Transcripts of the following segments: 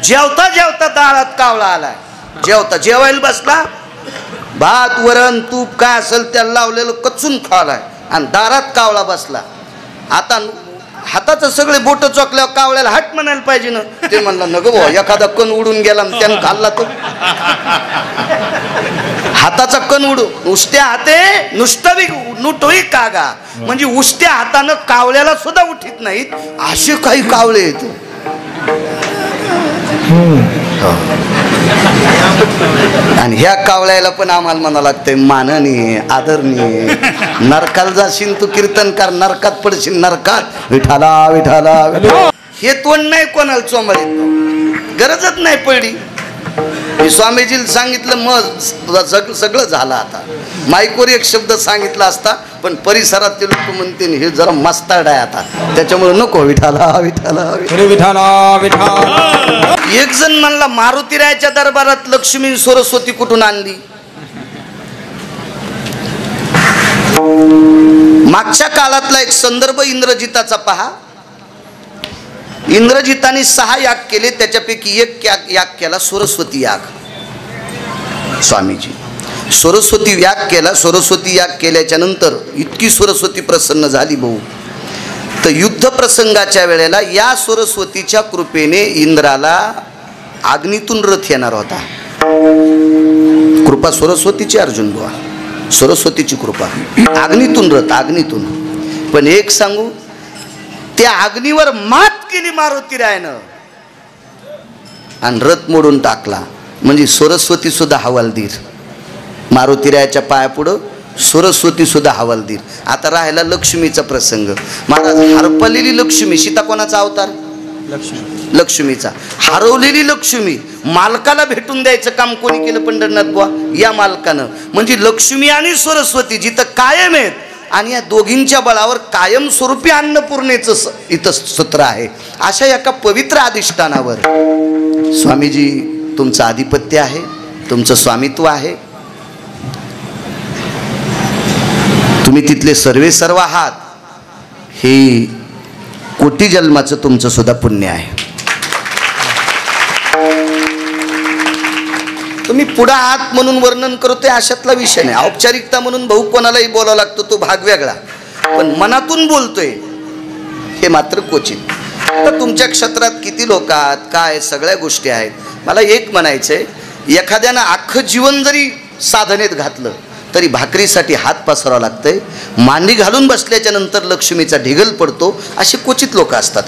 जेवता जेवता दारात कावळा आलाय. जेवायला बसला, भात वरण तूप काय असेल त्याला लावलेलं कचून खालाय आणि दारात कावळा बसला. आता हाताचं सगळे बोट चोकल्यावर कावळ्याला हट म्हणायला पाहिजे ना. ते म्हणलं नको भाऊ, एखादा कण उडून गेला त्यानं खाल्ला तो. हाताचा कण उडू उष्ट्या हाते नुसतं नुटोई कागा, म्हणजे उष्ट्या हातानं कावळ्याला सुद्धा उठीत नाहीत असे काही कावळे आहेत. आणि ह्या कावळ्याला पण आम्हाला म्हणावं लागतंय माननीय आदरणीय. नरकाला जाशील तू कीर्तनकार, नरकात पडशील नरकात. विठाला विठाला हे तोंड नाही कोणाला चोंबळीत, गरजच नाही पडली. मी स्वामीजीला सांगितलं मग सगळं झालं. आता माईकवर एक शब्द सांगितला असता पण परिसरातले लोक म्हणते हे जरा मस्ताड आहे आता, त्याच्यामुळे नको विठाला विठाला विठाला विठाला. एक जण म्हणला मारुतीरायाच्या दरबारात लक्ष्मी सरस्वती कुठून आणली. मागच्या काळातला एक संदर्भ इंद्रजिताचा पहा. इंद्रजिताने 6 याग केले, त्याच्यापैकी एक याग केला सरस्वती याग. स्वामीजी सरस्वती याग केला. सरस्वती याग केल्याच्या नंतर इतकी सरस्वती प्रसन्न झाली भाऊ, तर युद्ध प्रसंगाच्या वेळेला या सरस्वतीच्या कृपेने इंद्राला अग्नीतून रथ येणार होता. कृपा सरस्वतीची अर्जुन बुवा, सरस्वतीची कृपा. अग्नीतून रथ, अग्नीतून. पण एक सांगू, त्या अग्नीवर मात केली मारुतीरायानं आणि रथ मोडून टाकला. म्हणजे सरस्वती सुद्धा हवालदिर. मारुतीरायाच्या पायापुढं सरस्वती सुद्धा हवालदिर. आता राहिला लक्ष्मीचा प्रसंग. महाराज हरपलेली लक्ष्मी, सीता कोणाचा अवतार? लक्ष्मीचा. हरवलेली लक्ष्मी मालकाला भेटून द्यायचं काम कोणी केलं? पंढरनाथ बुवा या मालकानं. म्हणजे लक्ष्मी आणि सरस्वती जिथं कायम आहेत आणि या दोघींच्या बळावर कायमस्वरूपी अन्नपूर्णेचं इथं सूत्र आहे. अशा एका पवित्र अधिष्ठानावर स्वामीजी तुमचं आधिपत्य आहे, तुमचं स्वामित्व आहे. तुम्ही तिथले सर्व आहात. हे कोटी जन्माचं तुमचं सुद्धा पुण्य आहे. तुम्ही पुढे आहात म्हणून वर्णन करतोय अशातला विषय नाही. औपचारिकता म्हणून भाऊ कोणालाही बोलावं लागतो, तो भाग वेगळा. पण मनातून बोलतोय हे मात्र क्वचित. तर तुमच्या क्षेत्रात किती लोक आहात, काय सगळ्या गोष्टी आहेत. मला एक म्हणायचंय, एखाद्यानं अख्खं जीवन जरी साधनेत घातलं तरी भाकरीसाठी हात पसरावं लागतंय. मांडी घालून बसल्याच्या नंतर लक्ष्मीचा ढिगल पडतो, असे क्वचित लोक असतात.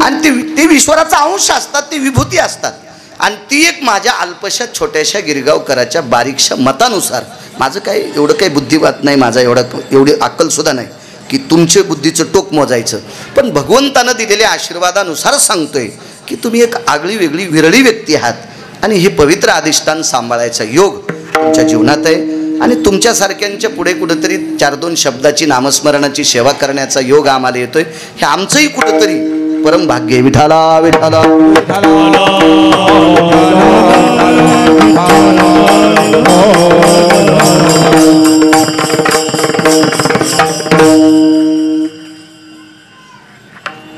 आणि ते ईश्वराचा अंश असतात, ते विभूती असतात. आणि ती एक माझ्या अल्पशा छोट्याशा गिरगावकराच्या बारीकशा मतानुसार, माझं काय एवढं काही बुद्धिवाद नाही, माझा एवढी अक्कलसुद्धा नाही की तुमचे बुद्धीचं टोक मोजायचं. पण भगवंतानं दिलेल्या आशीर्वादानुसार सांगतोय की तुम्ही एक आगळी वेगळी विरळी व्यक्ती आहात आणि हे पवित्र अधिष्ठान सांभाळायचा योग तुमच्या जीवनात आहे. आणि तुमच्यासारख्यांच्या पुढे कुठेतरी 4-2 शब्दाची नामस्मरणाची सेवा करण्याचा योग आम्हाला येतोय. हे आमचंही कुठेतरी परम भाग्य. विठाला विठाला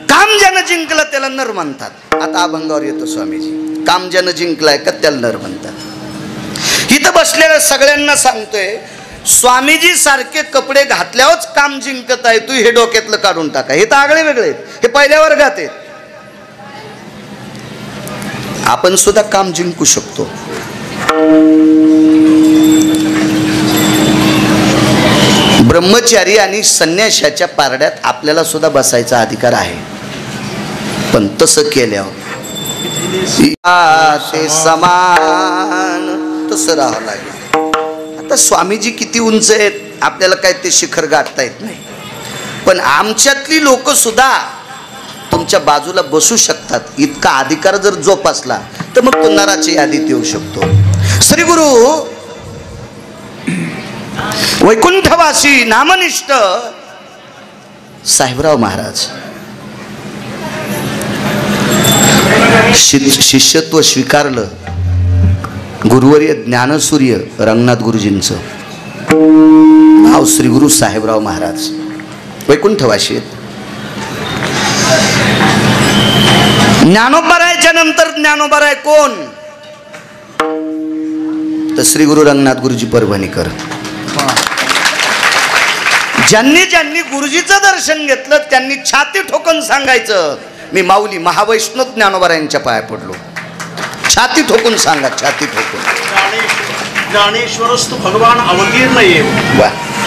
काम ज्यानं जिंकलं त्याला नर म्हणतात. आता अभंगावर येतो स्वामीजी. काम ज्यानं जिंकलाय का त्याला नर म्हणतात. इथं बसलेल्या सगळ्यांना सांगतोय, स्वामीजी सारखे कपडे घातल्यावरच काम जिंकत आहे तू, हे डोक्यातलं काढून टाका. हे तर आगळे वेगळे आहेत, हे पहिल्या वर्गात आहेत. आपण सुद्धा काम जिंकू शकतो. ब्रह्मचारी आणि संन्याशाच्या पारड्यात आपल्याला सुद्धा बसायचा अधिकार आहे. पण तसं केल्यावर ते समान तसं राहावं लागेल. आता स्वामीजी किती उंच आहेत आपल्याला काय ते शिखर गाठता येत नाही. पण आमच्यातली लोक सुद्धा तुमच्या बाजूला बसू शकतात. इतका अधिकार जर जोपासला तर मग तो नराची यादीत येऊ शकतो. श्री गुरु वैकुंठवासी नामनिष्ठ साहेबराव महाराज शिष्यत्व स्वीकारलं. गुरुवर्य ज्ञानसूर्य रंगनाथ गुरुजींचं नाव श्री गुरु साहेबराव महाराज वैकुंठवासी आहेत. ज्ञानोबारायच्या नंतर ज्ञानोबाराय कोण? तर श्री गुरु रंगनाथ गुरुजी परभणीकर. ज्यांनी ज्यांनी गुरुजीचं दर्शन घेतलं त्यांनी छाती ठोकून सांगायचं, मी माऊली महावैष्णव ज्ञानोबारायांच्या पाया पडलो. छाती ठोकून सांगा, छाती ठोकून. ज्ञानेश्वरस्तु भगवान अवतीर्ण ये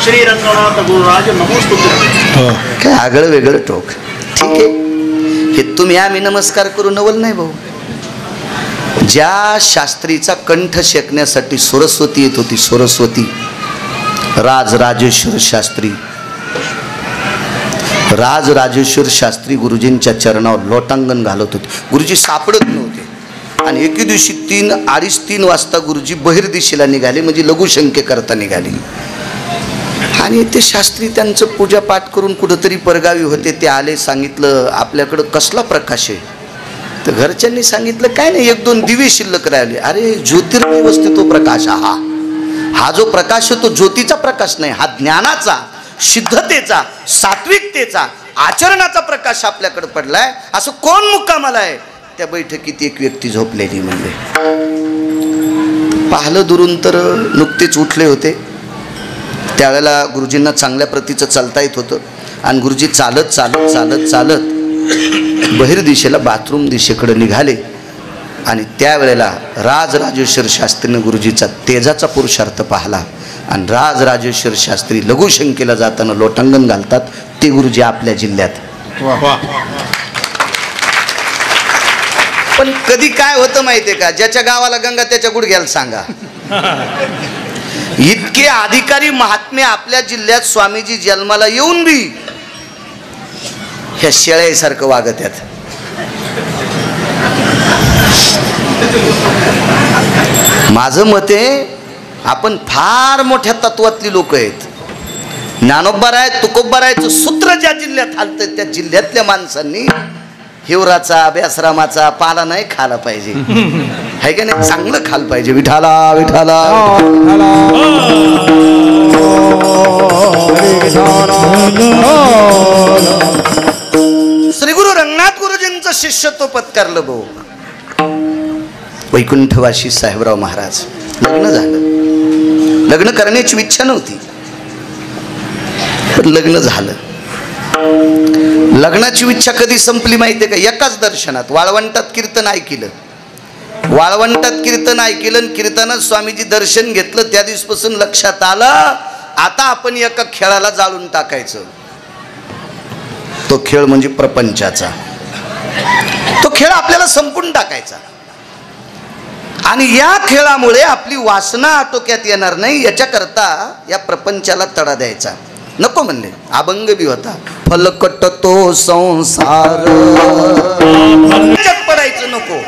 श्री रंगनाथ गुरुराज नमोस्तुते. काय आगळं वेगळं टोक. ठीक आहे, हे तुम्ही आम्ही नमस्कार करू नवल नाही भाऊ. ज्या शास्त्रीचा कंठ शेकण्यासाठी सरस्वती येत होती, सरस्वती राजराजेश्वर शास्त्री, राजराजेश्वर शास्त्री गुरुजींच्या चरणावर लोटांगण घालत होते. गुरुजी सापडत नव्हते आणि एके दिवशी 2:30-3 वाजता गुरुजी बहिर्दिशेला निघाले, म्हणजे लघुशंके करता निघाले. आणि ते शास्त्री त्यांचं पूजापाठ करून कुठंतरी परगावी होते. ते आले, सांगितलं आपल्याकडं कसला प्रकाश आहे? तर घरच्यांनी सांगितलं काय नाही, 1-2 दिवे शिल्लक राहिले. अरे ज्योतिर्मय वस्ती तो प्रकाश. हा जो प्रकाश आहे तो ज्योतीचा प्रकाश नाही, हा ज्ञानाचा, सिद्धतेचा, सात्विकतेचा, आचरणाचा प्रकाश आपल्याकडे पडलाय. असं कोण मुक्कामाला आहे? त्या बैठकीत एक व्यक्ती झोपलेली म्हणले. पाहिलं दुरून तर नुकतेच उठले होते. त्यावेळेला गुरुजींना चांगल्या प्रतीचं चालता येत होतं आणि गुरुजी चालत चालत चालत चालत बहिर्दिशेला बाथरूम दिशेकडे निघाले. आणि त्यावेळेला राजराजेश्वर शास्त्रीने गुरुजीचा तेजाचा पुरुषार्थ पाहिला आणि राजराजेश्वर शास्त्री लघुशंकेला जाताना लोटांगण घालतात. ते गुरुजी आपल्या जिल्ह्यात. पण कधी काय होतं माहितीये का, ज्याच्या गावाला गंगा त्याच्या गुडघ्याला सांगा. इतके अधिकारी महात्मे आपल्या जिल्ह्यात स्वामीजी जन्माला येऊन बी ह्या शेळ्यासारखं वागत आहेत. माझं मत आहे, आपण फार मोठ्या तत्वातली लोक आहेत. ज्ञानोबाराय तुकोबारायचं सूत्र ज्या जिल्ह्यात हालतं त्या जिल्ह्यातल्या माणसांनी हिवराचा अभ्यासरामाचा पाला नाही खाला पाहिजे, है का नाही? चांगलं खाल पाहिजे. विठाला विठाला. श्री गुरु रंगनाथ गुरुजींचं शिष्यत्व पत्करलं भाऊ. वैकुंठवासी साहेबराव महाराज. लग्न झालं. लग्न करण्याची इच्छा नव्हती पण लग्न झालं. लग्नाची इच्छा कधी संपली माहितीये का? एकाच दर्शनात. वाळवंटात कीर्तन ऐकलं, वाळवंटात कीर्तन ऐकलं आणि कीर्तनात स्वामीजी दर्शन घेतलं. त्या दिवसापासून लक्षात आलं आता आपण एका खेळाला जाळून टाकायचं. तो खेळ म्हणजे प्रपंचाचा. तो खेळ आपल्याला संपून टाकायचा आणि या खेळामुळे आपली वासना आटोक्यात येणार नाही याच्याकरता या प्रपंचाला तडा द्यायचा. नको म्हणले. अभंग बी होता, फलकट तो संसार पडायचं नको.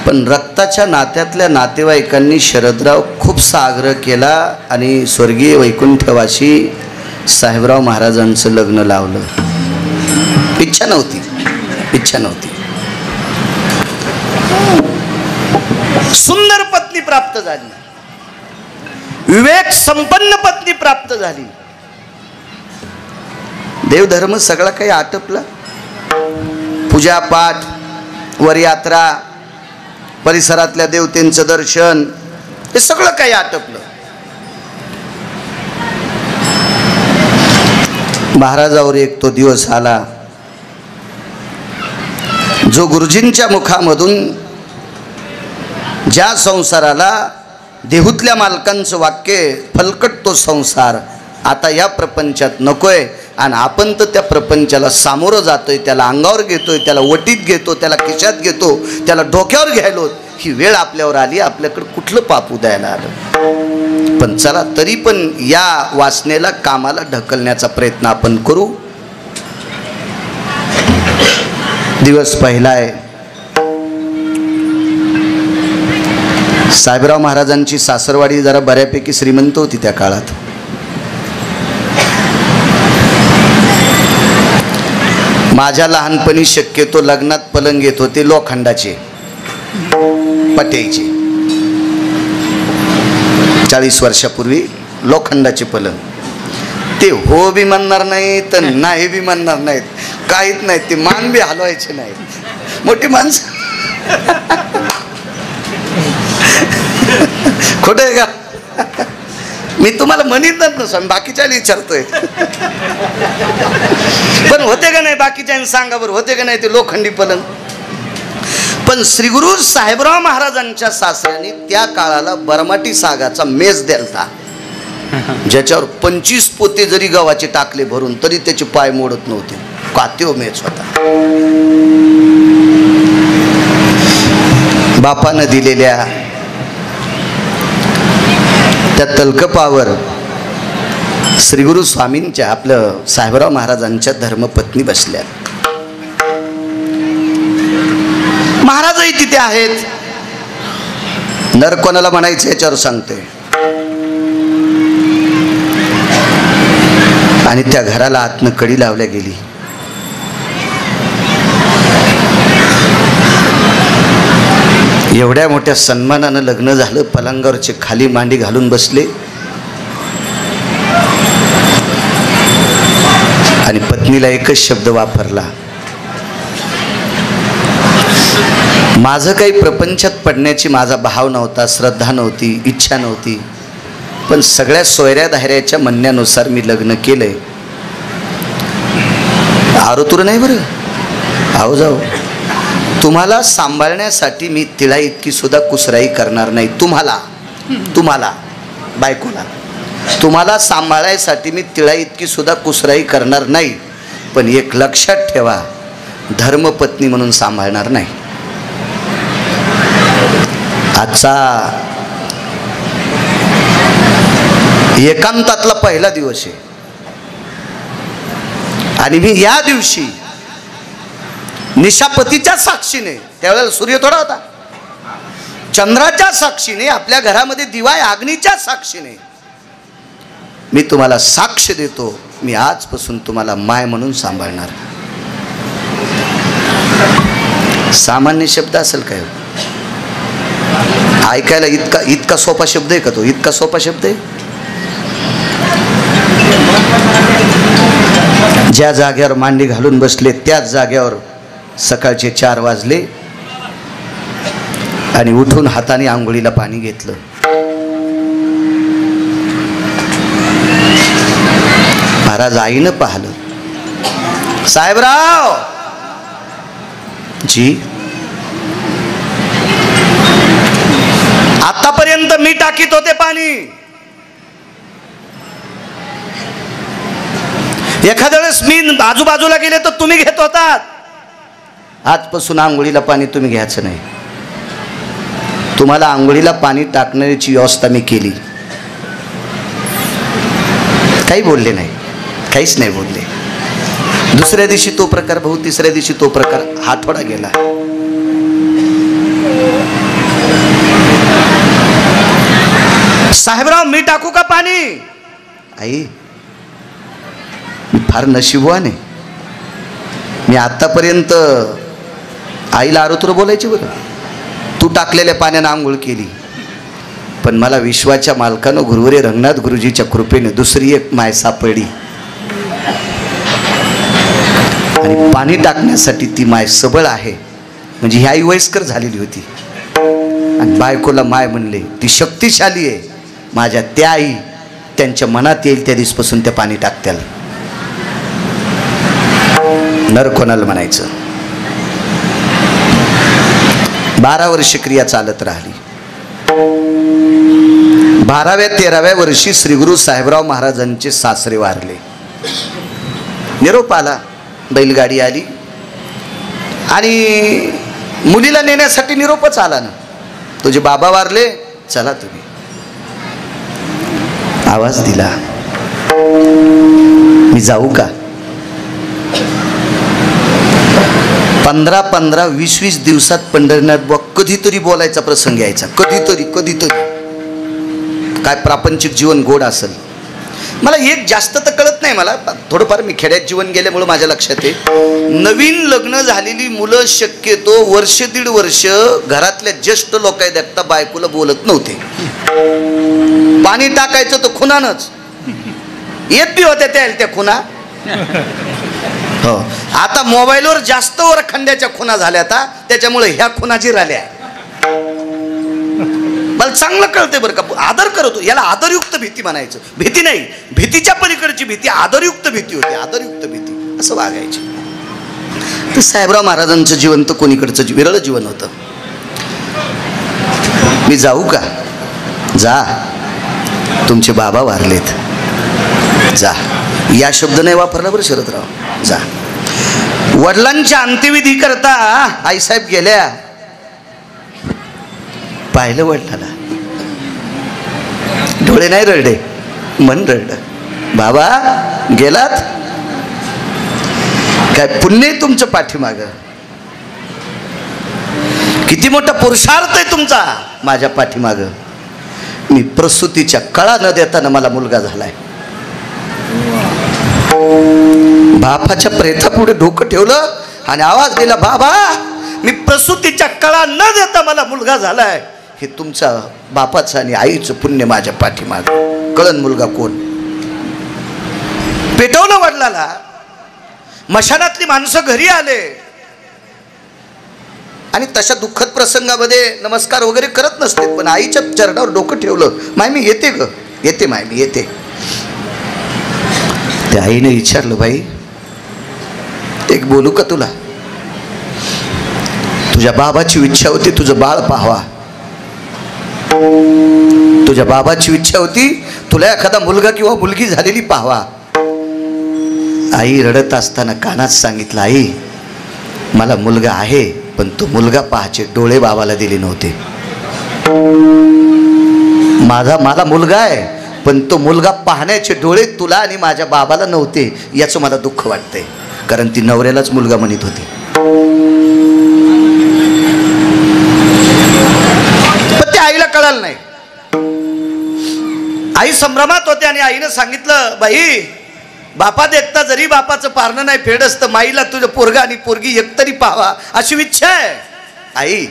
पण रक्ताच्या नात्यातल्या नातेवाईकांनी शरदराव खूपसा आग्रह केला आणि स्वर्गीय वैकुंठवासी साहेबराव महाराजांचं लग्न लावलं. इच्छा नव्हती, इच्छा नव्हती. सुंदर पत्नी प्राप्त झाली, विवेक संपन्न पत्नी प्राप्त झाली. देवधर्म सगळा काही आटपला. पूजा पाठ, वरयात्रा, परिसरातल्या देवतेंचं दर्शन, हे सगळं काही आटपलं. महाराजावर एक तो दिवस आला जो गुरुजींच्या मुखामधून ज्या संसाराला देहूतल्या मालकांचं वाक्य, फलकट तो संसार आता या प्रपंचात नकोय, आणि आपण तर त्या प्रपंचाला सामोरं जातोय, त्याला अंगावर घेतोय, त्याला वटीत घेतो, त्याला खिशात घेतो, त्याला डोक्यावर घ्यायलो. ही वेळ आपल्यावर आली. आपल्याकडे कुठलं पाप उदयाला आलं? पण चला तरी पण या वासनेला कामाला ढकलण्याचा प्रयत्न आपण करू. दिवस पहिला आहे. साहेबराव महाराजांची सासरवाडी जरा बऱ्यापैकी श्रीमंत होती त्या काळात. माझ्या लहानपणी शक्यतो लग्नात पलंग येत होते लोखंडाचे, पट्याचे. 40 वर्षापूर्वी लोखंडाचे पलंग. ते हो बी म्हणणार नाहीत, नाही बी म्हणणार नाहीत. काहीच नाही, ते मान बी हलवायचे नाही, मोठी माणसं. खोट आहे का? मी तुम्हाला म्हणितच नसं, बाकीच्या विचारतोय. पण होते का नाही बाकीच्या सांगा बरं, होते का नाही ते लोखंडी पलंग? पण श्री गुरु साहेबराव महाराजांच्या सासऱ्याने त्या काळाला बरमाटी सागाचा मेज द्यालता, ज्याच्यावर 25 पोते जरी गव्हाचे टाकले भरून तरी त्याचे पाय मोडत नव्हते. कात्यो मेज होता. बापानं दिलेल्या त्या तलकपावर श्री गुरु स्वामींच्या, आपलं साहेबराव महाराजांच्या धर्मपत्नी बसल्या. महाराजही तिथे आहेत. नर कोणाला म्हणायचं याच्यावर सांगते. आणि त्या घराला आतनं कडी लावल्या गेली. एवढ्या मोठ्या सन्मानानं लग्न झालं. पलंगावरचे खाली मांडी घालून बसले आणि पत्नीला एकच शब्द वापरला, माझं काही प्रपंचात पडण्याची माझा भाव नव्हता, श्रद्धा नव्हती, इच्छा नव्हती, पण सगळ्या सोयऱ्या धायऱ्याच्या म्हणण्यानुसार मी लग्न केलंय. आरोतुर नाही बरं, आहो जाऊ, तुम्हाला सांभाळण्यासाठी मी तिळा इतकी सुद्धा कुसराई करणार नाही. तुम्हाला बायकोला तुम्हाला सांभाळायसाठी मी तिळा इतकी सुद्धा कुसराई करणार नाही. पण एक लक्षात ठेवा, धर्मपत्नी म्हणून सांभाळणार नाही. आजचा एकांतातला पहिला दिवस आहे आणि मी या दिवशी निशापतीच्या साक्षीने, त्यावेळेला सूर्य थोडा होता, चंद्राच्या साक्षीने, आपल्या घरामध्ये दिवा अग्नीच्या साक्षीने मी तुम्हाला साक्ष देतो, मी आजपासून तुम्हाला माय म्हणून सांभाळणार. सामान्य शब्द असेल काय? ऐकायला इतका सोपा शब्द आहे का तो? इतका सोपा शब्द आहे. ज्या जागेवर मांडी घालून बसले त्याच जागेवर सकाळचे 4 वाजले आणि उठून हाताने आंघोळीला पाणी घेतलं. महाराज आईनं पाहिलं, साहेबराव जी, आतापर्यंत मी टाकीत होते पाणी, एखाद्या वेळेस मी आजूबाजूला गेले तर तुम्ही घेत होतात, आजपासून आंघोळीला पाणी तुम्ही घ्यायचं नाही. तुम्हाला आंघोळीला पाणी टाकण्याची व्यवस्था मी केली. काही बोलले नाही, काहीच नाही बोलले. दुसऱ्या दिवशी तो प्रकार भाऊ, तिसऱ्या दिवशी तो प्रकार, आठवडा गेला. साहेबराव मी टाकू का पाणी? आई मी फार नशीबवान आहे, मी आतापर्यंत आईला आरोतुर बोलायची बरं, तू टाकलेल्या पाण्यानं आंघोळ केली, पण मला विश्वाच्या मालकानं गुरुवरे रंगनाथ गुरुजीच्या कृपेने दुसरी एक माय सापडली आणि पाणी टाकण्यासाठी ती माय सबळ आहे. म्हणजे ही आई वयस्कर झालेली होती आणि बायकोला माय म्हणले, ती शक्तिशाली आहे. माझ्या त्या आई त्यांच्या मनात येईल त्या दिवसपासून त्या पाणी टाकत्याल. नर कोणाला म्हणायचं. 12 वर्ष क्रिया चालत राहिली. 12व्या-13व्या वर्षी श्री गुरु साहेबराव महाराजांचे सासरे वारले. निरोप आला, बैलगाडी आली आणि मुलीला नेण्यासाठी निरोपच आला ना, तुझे बाबा वारले, चला तुम्ही. आवाज दिला, मी जाऊ का? 15-15, 20-20 दिवसात पंढरीनाथ बुवा कधीतरी बोलायचा प्रसंग यायचा, कधीतरी. काय प्रापंचिक जीवन गोड असेल. मला एक जास्त तर कळत नाही, मला थोडंफार मी खेड्यात जीवन गेल्यामुळे माझ्या लक्षात आहे, नवीन लग्न झालेली मुलं शक्यतो 1-1.5 वर्ष घरातल्या ज्येष्ठ लोक देखता बायकोला बोलत नव्हते. पाणी टाकायचं तर खुनानच, येत बी होत्या त्या खुना. हो, आता मोबाईलवर जास्त वरखंड्याच्या खुणा झाल्या आता, त्याच्यामुळे ह्या खुणाची राहिल्या. मला चांगलं कळतंय बरं का, आदर करतो याला, आदरयुक्त भीती म्हणायचं. भीती नाही, भीतीच्या पलीकडची भीती आदरयुक्त भीती होती. आदरयुक्त भीती असं वागायची. तर साहेबराव महाराजांचं जीवन तर कोणीकडचं विरळ जीवन होतं. मी जाऊ का? जा, तुमचे बाबा वारलेत, जा. या शब्द नाही वापरला बरं शरदराव. जा. वडिलांच्या अंत्यविधी करता आईसाहेब गेल्या. पाहिलं वडिलाला, डोळे नाही रडले, मन रडलं. बाबा गेलात, काय पुण्य आहे तुमचं पाठीमागं, किती मोठा पुरुषार्थ आहे तुमचा माझ्या पाठीमागं. मी प्रसूतीच्या कळा न देताना मला मुलगा झालाय. बापाच्या प्रेतापुढे डोकं ठेवलं आणि आवाज दिला, बाबा मी प्रसूतीच्या कळा न देता मला मुलगा झालाय. हे तुमच्या बापाचं आणि आईचं पुण्य माझ्या पाठीमागं. कळन मुलगा कोण. पेटवलं वडिलाला. मशानातली माणसं घरी आले आणि तशा दुःखद प्रसंगामध्ये नमस्कार वगैरे करत नसते, पण आईच्या चरणावर डोकं ठेवलं. माय मी येते ग, येते माय मी येते. त्या आईने विचारलं, बाई एक बोलू का तुला? तुझ्या बाबाची इच्छा होती तुझं बाळ पाहावा, तुझ्या बाबाची इच्छा होती तुला एखादा मुलगा किंवा मुलगी झालेली पाहावा. आई रडत असताना कानात सांगितलं, आई मला मुलगा आहे, पण तो मुलगा पाहायचे डोळे बाबाला दिले नव्हते. मला मुलगा आहे, पण तो मुलगा पाहण्याचे डोळे तुला आणि माझ्या बाबाला नव्हते. याचं मला दुःख वाटतंय, कारण ती नवऱ्यालाच मुलगा म्हणत होती. पण ते आईला कळालं नाही. आई संभ्रमात होते आणि आईनं सांगितलं, बाई बापा देखता जरी बापाचं पारणं नाही फेडस, तर माईला तुझं पोरगा आणि पोरगी एकतरी पाहावा अशी इच्छा आहे. आई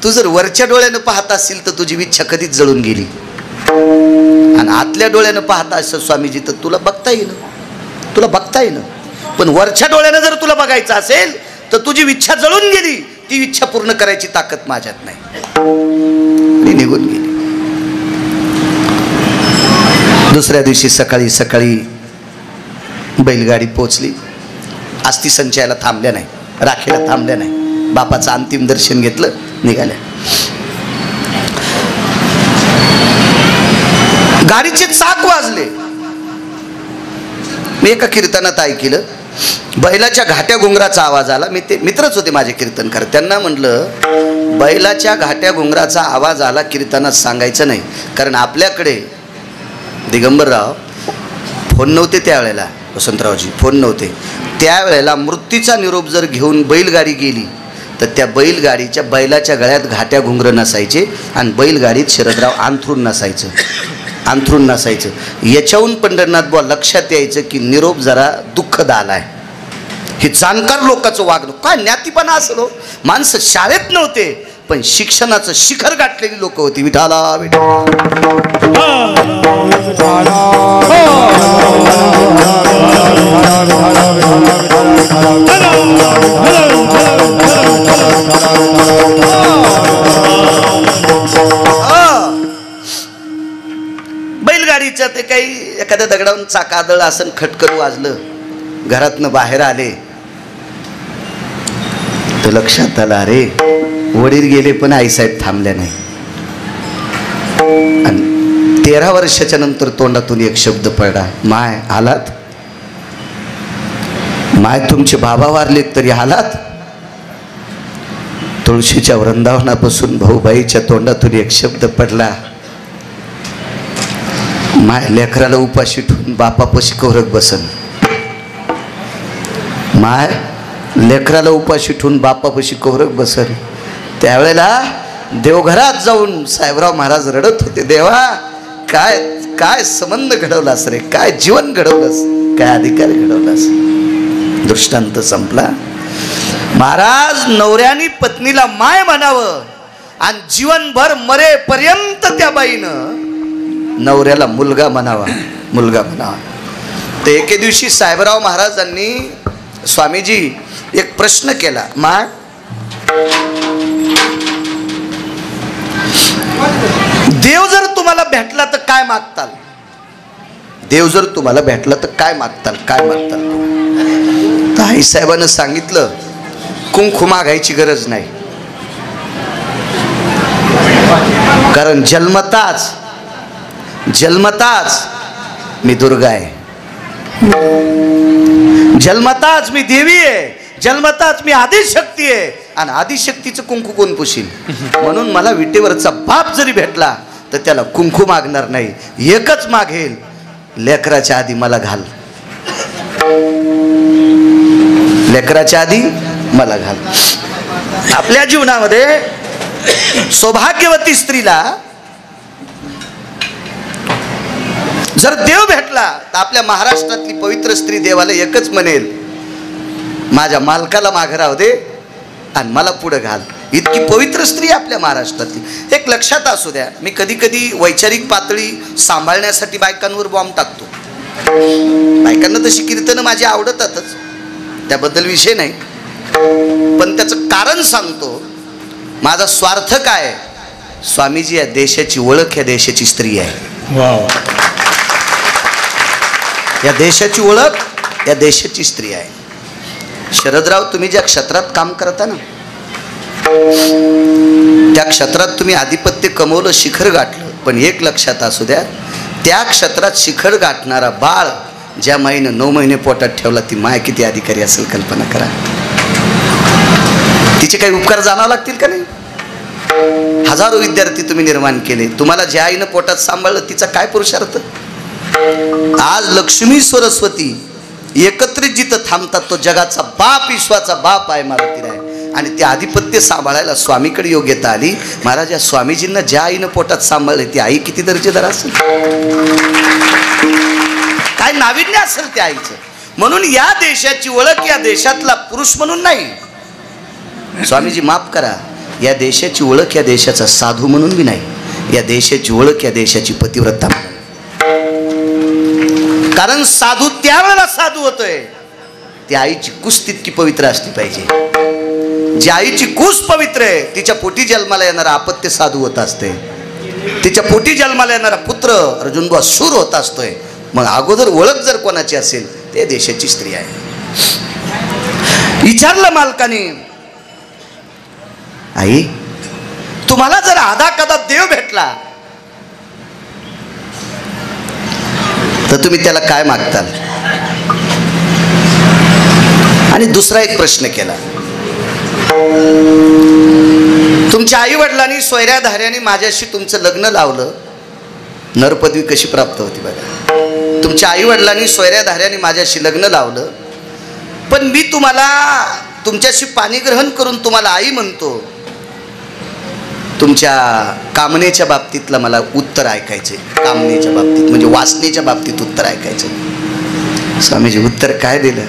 तू जर वरच्या डोळ्यानं पाहत असशील तर तुझी इच्छा कधीच जळून गेली, आणि आतल्या डोळ्यानं पाहता असं स्वामीजी तर तुला बघता येईल, तुला बघता येईल. पण वरच्या डोळ्यानं जर तुला बघायचं असेल तर तुझी इच्छा जळून गेली, ती इच्छा पूर्ण करायची ताकद माझ्यात नाही. निघून गेली. दुसऱ्या दिवशी सकाळी सकाळी बैलगाडी पोचली. आस्ती संचयाला थांबल्या नाही, राखीला थांबल्या नाही. बापाचं अंतिम दर्शन घेतलं, निघाल्या. गाडीचे चाक वाजले. मी एका कीर्तनात ऐकलं, बैलाच्या घाट्या घुंगराचा आवाज आला. मित्रच होते माझे कीर्तनकार. त्यांना म्हटलं, बैलाच्या घाट्या घुंगराचा आवाज आला कीर्तनात सांगायचं नाही, कारण आपल्याकडे दिगंबरराव फोन नव्हते त्यावेळेला, वसंतरावजी फोन नव्हते त्यावेळेला. मृत्यूचा निरोप जर घेऊन बैलगाडी गेली तर त्या बैलगाडीच्या बैलाच्या गळ्यात घाट्या घुंगरं नसायचे आणि बैलगाडीत शरदराव अंथरूण नसायचं, अंथरूण नसायचं. याच्याहून पंढरनाथ बुवा लक्षात यायचं की निरोप जरा दुःखद आलाय. हे जाणकार लोकांचं वागणं काय ज्ञातीपणा असलो. माणसं शाळेत नव्हते, पण शिक्षणाचं शिखर गाठलेली लोक होती. विठाला बैलगाडीच्या ते काही एखाद्या दगडावरून चाक आदळ असं खटकन वाजलं. घरातनं बाहेर आले तर लक्षात आलं, अरे वडील गेले पण आईसाहेब थांबल्या नाही. आणि 13 वर्षाच्या नंतर तोंडातून एक शब्द पडला, माय आलात? माय तुमचे बाबा वारलेत तरी आलात? तुळशीच्या वृंदावनापासून भाऊबाईच्या तोंडातून एक शब्द पडला, माय लेकराला उपाशी ठेवून बापापाशी कौरक बसन. माय लेकराला उपाशी ठेवून बापापाशी कौरक बसन. त्यावेळेला देवघरात जाऊन साहेबराव महाराज रडत होते, देवा काय काय संबंध घडवलास रे, काय जीवन घडवलंस, काय अधिकार घडवलास. दृष्टांत संपला. महाराज नवऱ्यानी पत्नीला माय म्हणावं आणि जीवनभर मरेपर्यंत त्या बाईनं नवऱ्याला मुलगा म्हणावा, मुलगा म्हणावा. तर एके दिवशी साहेबराव महाराजांनी स्वामीजी एक प्रश्न केला, माग देव जर तुम्हाला भेटला तर काय मागताल? देव जर तुम्हाला भेटला तर काय मागताल? काय मागताल? तर आईसाहेबांना सांगितलं, कुंकू मागायची गरज नाही, कारण जन्मताच मी दुर्गा आहे, जन्मताच मी देवी आहे, जन्मताच मी आदिशक्ती आहे, आणि आदिशक्तीचं कुंकू कोण पुशील? म्हणून मला विटेवरचा बाप जरी भेटला तर त्याला कुंकू मागणार नाही, एकच मागेल, लेकराच्या आधी मला घाल, लेकराच्या आधी मला घाल. आपल्या जीवनामध्ये सौभाग्यवती स्त्रीला जर देव भेटला तर आपल्या महाराष्ट्रातली पवित्र स्त्री देवाला एकच म्हणेल, माझ्या मालकाला मागे राहू दे आणि मला पुढे घाल. इतकी पवित्र स्त्री आपल्या महाराष्ट्रातली. एक लक्षात असू द्या, मी कधी कधी वैचारिक पातळी सांभाळण्यासाठी बायकांवर बॉम्ब टाकतो. बायकांना तशी कीर्तनं माझी आवडतातच, त्याबद्दल विषय नाही, पण त्याचं कारण सांगतो. माझा स्वार्थ काय? स्वामीजी या देशाची ओळख, या देशाची स्त्री आहे. या देशाची ओळख, या देशाची स्त्री आहे. शरदराव, तुम्ही ज्या क्षेत्रात काम करता ना, त्या क्षेत्रात तुम्ही आधिपत्य कमवलं, शिखर गाठलं, पण एक लक्षात असू द्या, त्या क्षेत्रात शिखर गाठणारा बाळ ज्या माईनं 9 महिने पोटात ठेवला, ती माय किती अधिकारी असेल कल्पना करा. तिचे काही उपकार जाणावं लागतील का नाही? हजारो विद्यार्थी तुम्ही निर्माण केले, तुम्हाला ज्या आईनं पोटात सांभाळलं तिचा काय पुरुषार्थ? आज लक्ष्मी सरस्वती एकत्रित जिथं थांबतात, तो जगाचा बाप, विश्वाचा बाप आहे मारुती आहे, आणि ते आधिपत्य सांभाळायला स्वामीकडे योग्यता आली. महाराज, या स्वामीजींना ज्या आईनं पोटात सांभाळले ती आई किती दर्जेदार असेल, काय नाविन्य असेल त्या आईचं. म्हणून या देशाची ओळख या देशातला पुरुष म्हणून नाही, स्वामीजी माफ करा, या देशाची ओळख या देशाचा साधू म्हणून बी नाही, या देशाची ओळख या देशाची पतिव्रता म्हणून. कारण साधू त्यावेळेला साधू होतोय, त्या आईची कुस तितकी पवित्र असली पाहिजे. ज्या आईची कुस पवित्र आहे, तिच्या पोटी जन्माला येणारा अपत्य साधू होत असते, तिच्या पोटी जन्माला येणारा पुत्र अर्जुनबुवा शूर होत असतोय. मग अगोदर ओळख जर कोणाची असेल, ते देशाची स्त्री आहे. विचारलं मालकाने, आई तुम्हाला जर आधा कदा देव भेटला तर तुम्ही त्याला काय मागताल? आणि दुसरा एक प्रश्न केला, तुमच्या आई वडिलांनी सोयऱ्या धाऱ्याने माझ्याशी तुमचं लग्न लावलं, नरपदवी कशी प्राप्त होती बघा. तुमच्या आई वडिलांनी सोयऱ्या धाऱ्याने माझ्याशी लग्न लावलं, पण मी तुम्हाला तुमच्याशी पाणीग्रहण करून तुम्हाला आई म्हणतो, तुमच्या कामनेच्या बाबतीतलं मला उत्तर ऐकायचे. कामनेच्या बाबतीत म्हणजे वासनेच्या बाबतीत उत्तर ऐकायचं. स्वामीजी उत्तर काय दिलं?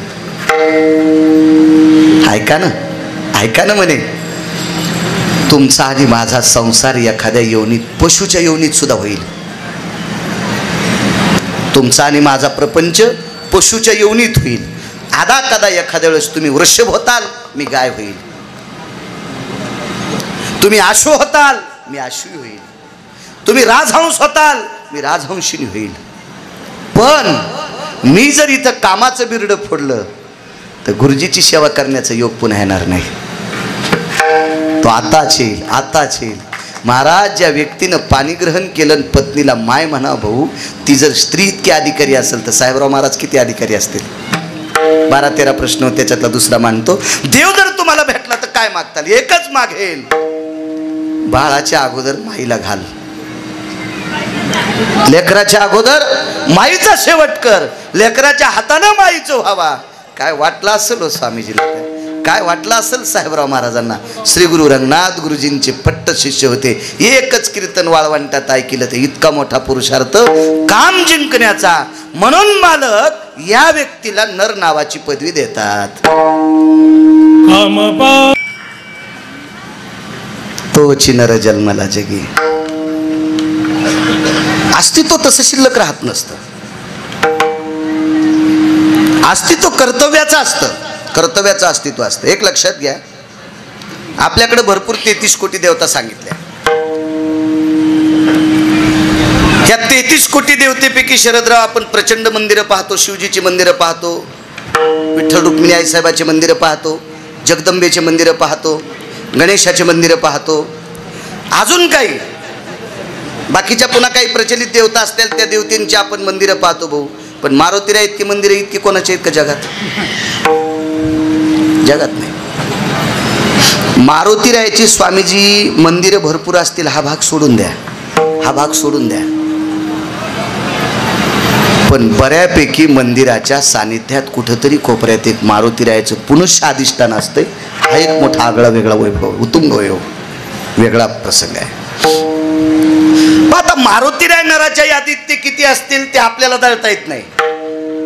ऐका ना म्हणे, तुमचा आणि माझा संसार एखाद्या योनीत, पशुच्या योनीत सुद्धा होईल. तुमचा आणि माझा प्रपंच पशुच्या योनीत होईल. आधा कदा एखाद्या वेळेस तुम्ही वृषभ होताल, मी गाय होईल. तुम्ही आशु होताल, मी आशु होईल. तुम्ही राजहंस होताल, मी राजहंसिनी होईल. पण मी जर इथं कामाचं बिरडं फोडलं तर गुरुजीची सेवा करण्याचा योग पुन्हा येणार नाही. तो आताच येईल. महाराज, ज्या व्यक्तीनं पाणीग्रहण केलं, पत्नीला माय म्हणा भाऊ, ती जर स्त्री इतकी अधिकारी असेल तर साहेबराव महाराज किती अधिकारी असतील? 12-13 प्रश्न, त्याच्यातला दुसरा मांडतो. देव जर तुम्हाला भेटला तर काय मागताल? एकच मागेल, बाळाच्या अगोदर माईला घाल, लेकराच्या अगोदर माईचा शेवट कर, लेकराच्या हातानं माईचं व्हावा. काय वाटलं असेल हो स्वामीजीला, काय वाटलं असेल साहेबराव महाराजांना? श्री गुरु रंगनाथ गुरुजींचे पट्ट शिष्य होते. एकच कीर्तन वाळवंटात ऐकलं ते इतका मोठा पुरुषार्थ काम जिंकण्याचा. म्हणून मालक या व्यक्तीला नर नावाची पदवी देतात. तोची नर जन्मला जगी. अस्तित्व तसं शिल्लक राहत नसतं, अस्तित्व कर्तव्याचं असतं. कर्तव्याचं अस्तित्व असतं. एक लक्षात घ्या, आपल्याकडे भरपूर 33 कोटी देवता सांगितल्या. ह्या 33 कोटी देवतेपैकी शरदराव आपण प्रचंड मंदिरं पाहतो, शिवजीची मंदिरं पाहतो, विठ्ठल रुक्मिणी आईसाहेबाची मंदिरं पाहतो, जगदंबेचे मंदिरं पाहतो, गणेशाचे मंदिरं पाहतो, अजून काही बाकीच्या पुन्हा काही प्रचलित देवता असतील त्या देवतेंची आपण मंदिरं पाहतो भाऊ. पण मारुतीराय इतकी मंदिरं इतकी कोणाची आहेत का जगात? जगात नाही. मारुतीरायाची स्वामीजी मंदिरं भरपूर असतील, हा भाग सोडून द्या, हा भाग सोडून द्या. पण बऱ्यापैकी मंदिराच्या सानिध्यात कुठंतरी कोपऱ्यात एक मारुतीरायाचं पुनश्च अधिष्ठान असते. हा एक मोठा आगळा वेगळा वैभव, उत्तुंग वैभव, वेगळा प्रसंग आहे. आता मारुतीराय नराच्या यादीत ते किती असतील ते आपल्याला दळता येत नाही.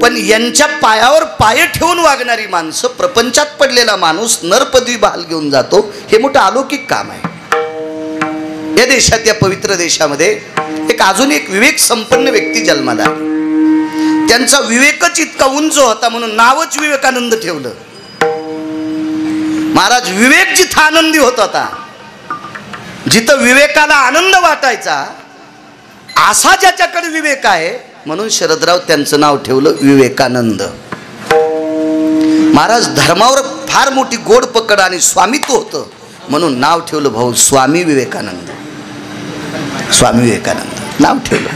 पण यांच्या पायावर पाय ठेवून वागणारी माणसं, प्रपंचात पडलेला माणूस नरपदवी बहाल घेऊन जातो, हे मोठं अलौकिक काम आहे. या देशात, या पवित्र देशामध्ये अजून एक विवेक संपन्न व्यक्ती जन्माला आली. त्यांचा विवेकच इतका उंच होता म्हणून नावच विवेकानंद ठेवलं. महाराज विवेक जिथं आनंदी होत होता, जिथं विवेकाला आनंद वाटायचा, असा ज्याच्याकडे विवेक आहे म्हणून शरदराव त्यांचं नाव ठेवलं विवेकानंद. महाराज धर्मावर फार मोठी गोड पकड आणि स्वामित्व होतं म्हणून नाव ठेवलं भाऊ स्वामी विवेकानंद. स्वामी विवेकानंद नाव ठेवलं.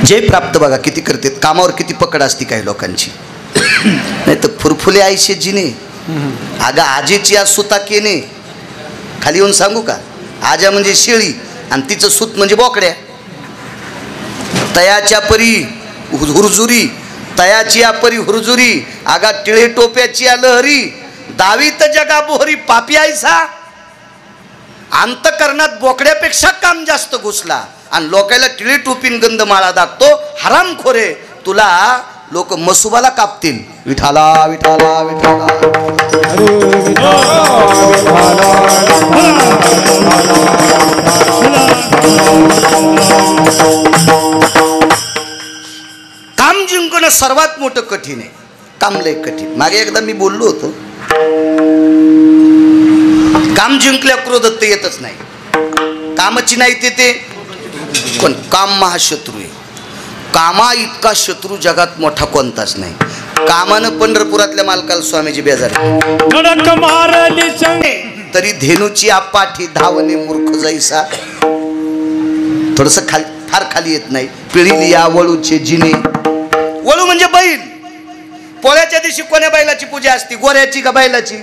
जय प्राप्त बघा किती करतात, कामावर किती पकड असती काही लोकांची. नाही तर फुरफुले आयशे जिने, अगं आजेची आज सुता केने. खाली येऊन सांगू का, आजा म्हणजे शेळी आणि तिचं सूत म्हणजे बोकड्या. तयाच्या परी हुरजुरी, तयाची परी हुरजुरी, आगा टिळे टोप्याची लहरी, दावीत जगा बोहरी पापी आयसा. अंतकरणात बोकड्यापेक्षा काम जास्त घुसला आणि लोकायला टिळे टोपीन गंध माळा दाखतो. हरामखोरे, तुला लोक मसुबाला कापतील. विठाला विठाला विठाला काम जिंकणं सर्वात मोठं कठीण आहे. काम लय कठीण. मागे एकदा मी बोललो होतो, काम जिंकल्या क्रोधत्त येतच नाही. कामाची नाही ते पण काम महाशत्रू आहे. कामा इतका शत्रू जगात मोठा कोणताच नाही. कामानं पंढरपुरातल्या मालकाला स्वामीजी बेजार तरी धेनूची पाठी धावणे मूर्ख जैसा. थोडस खाली, फार खाली येत नाही. पिळीली या वळूचे जिने. वळू म्हणजे बैल. पोळ्याच्या दिवशी कोण्या बैलाची पूजा असते, गोऱ्याची का बैलाची?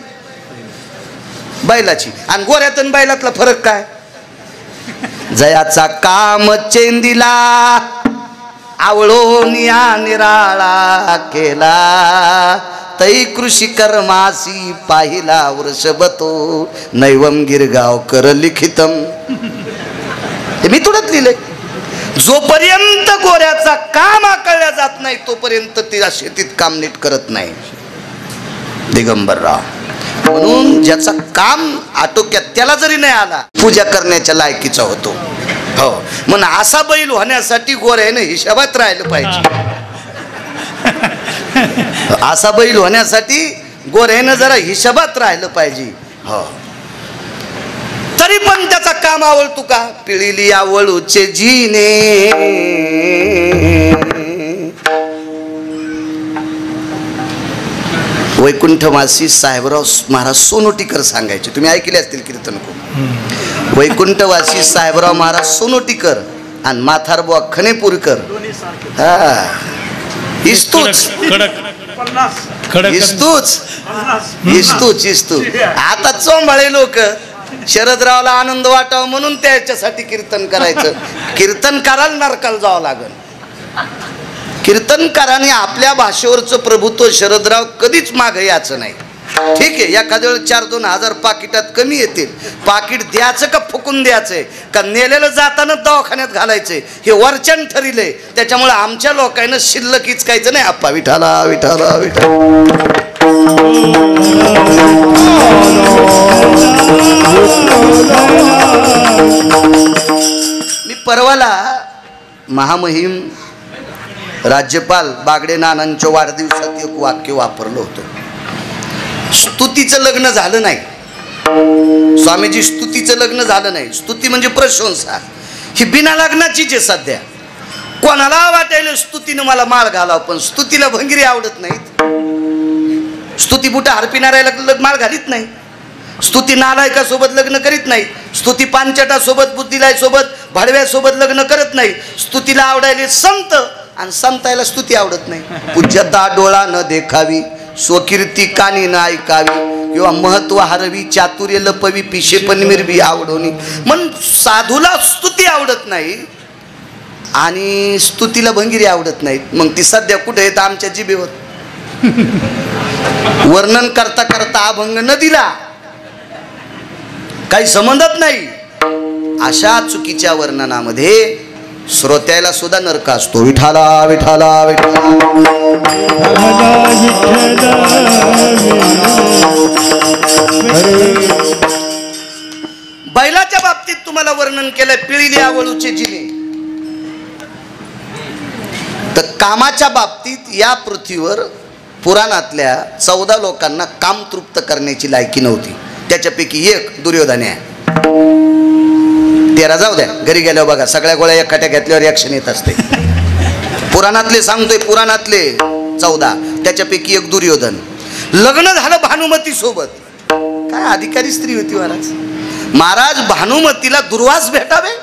बैलाची. आणि गोऱ्यात आणि बैलातला फरक काय? जयाचा काम चेंदिला आवळून या निराळा केला, तै कृषी कर्मासी पाहिला वृषभतो नैवम गिरगाव कर लिखितम. हे मी तुडत लिहिलंय. जोपर्यंत गोऱ्याचा काम आकळल्या जात नाही तोपर्यंत ते शेतीत काम नीट करत नाही. दिगंबरराव म्हणून ज्याचा काम आटोक्यात त्याला जरी नाही आला पूजा करण्याच्या लायकीचा होतो. हो, म्हणून असा बैल होण्यासाठी गोऱ्यानं हिशोबात राहिलं पाहिजे. असा बैल होण्यासाठी गोऱ्यानं जरा हिशोबात राहिलं पाहिजे. हो, तरी पण त्याचा काम आवडतो का? पिळीली आवळूचे जिने. वैकुंठवासी साहेबराव महाराज सोनोटीकर सांगायचे, तुम्ही ऐकले असतील कीर्तन खूप. वैकुंठवासी साहेबराव महाराज सोनोटीकर आणि माथारबुवा खणेपूरकर. हा, इस्तूच इस्तूच इस्तूच. आता चोंबाळे लोक शरदरावला आनंद वाटावा म्हणून त्याच्यासाठी कीर्तन करायचं. कीर्तनकाराला नरकाला जावं लागल. कीर्तनकाराने आपल्या भाषेवरचं प्रभुत्व शरदराव कधीच माग याचं नाही. ठीक आहे, एखाद्या वेळेस 4-2 हजार पाकिटात कमी येतील. पाकिट द्यायचं का फुकून द्यायचंय का नेलेलं जाताना दवाखान्यात घालायचंय हे वरच्यान ठरिलंय. त्याच्यामुळे आमच्या लोकांना शिल्लक इचकायचं नाही. आप्पा विठाला विठाला विठाला. मी परवाला महामहिम राज्यपाल बागडे नानांच्या वाढदिवसात एक वाक्य वापरलं होतं. स्तुतीचं लग्न झालं नाही. स्वामीजी स्तुतीचं लग्न झालं नाही. स्तुती म्हणजे प्रशंसा, ही बिना लग्नाचीच आहे सध्या. कोणाला वाटायला स्तुतीनं मला माळ घालाव, पण स्तुतीला भंगिरी आवडत नाहीत. स्तुती बुटा हरपिणाऱ्याला माळ घालीत नाही. स्तुती नालायकासोबत लग्न करीत नाही. स्तुती पांचटासोबत, बुद्धिलायसोबत, भाडव्यासोबत लग्न करत नाही. स्तुतीला आवडायले संत, आणि संतायला स्तुती आवडत नाही. पूज्यता डोळा न देखावी, स्वकीर्ती कानी न ऐकावी, किंवा महत्व हरवी, चातुर्य लपवी, पिशे पनमिरवी आवडोनी. म्हणून साधूला स्तुती आवडत नाही आणि स्तुतीला भंगिरी आवडत नाहीत. मग ती सध्या कुठे येत? आमच्या जिभेवर. वर्णन करता करता अभंग न दिला काही संबंधच नाही. अशा चुकीच्या वर्णनामध्ये श्रोत्याला सुद्धा नरक असतो. विठाला विठाला विठाला. बैलाच्या बाबतीत तुम्हाला वर्णन केलंय, पिळीली आवळूचे जिने. तर कामाच्या बाबतीत या पृथ्वीवर पुराणातल्या 14 लोकांना काम तृप्त करण्याची लायकी नव्हती. त्याच्यापैकी एक दुर्योधन आहे. 13 जाऊ द्या, घरी गेल्यावर बघा सगळ्या गोळ्या एकट्या घेतल्यावर ॲक्शन येत असते. पुराणातले सांगतोय, पुराणातले 14, त्याच्यापैकी एक दुर्योधन. लग्न झालं भानुमती सोबत. काय अधिकारी स्त्री होती महाराज. महाराज भानुमतीला दुर्वास भेटावे.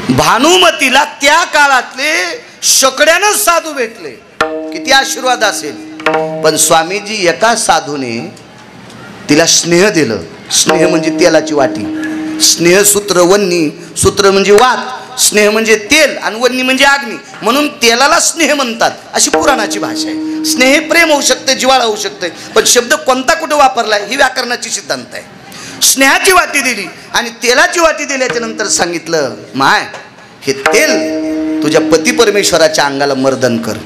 भानुमतीला त्या काळातले शकड्यानं साधू भेटले. किती आशीर्वाद असेल. पण स्वामीजी एका साधूने तिला स्नेह दिलं. स्नेह म्हणजे तेलाची वाटी. स्नेह सूत्र, वन्नी सूत्र म्हणजे वात, स्नेह म्हणजे तेल, आणि वन्नी म्हणजे अग्नी. म्हणून तेलाला स्नेह म्हणतात, अशी पुराणाची भाषा आहे. स्नेह प्रेम होऊ शकते, जिव्हाळा होऊ शकते, पण शब्द कोणता कुठं वापरलाय ही व्याकरणाची सिद्धांत आहे. स्नेहाची वाटी दिली आणि तेलाची वाटी दिल्याच्या नंतर सांगितलं, माय हे तेल तुझ्या पती परमेश्वराच्या अंगाला मर्दन कर.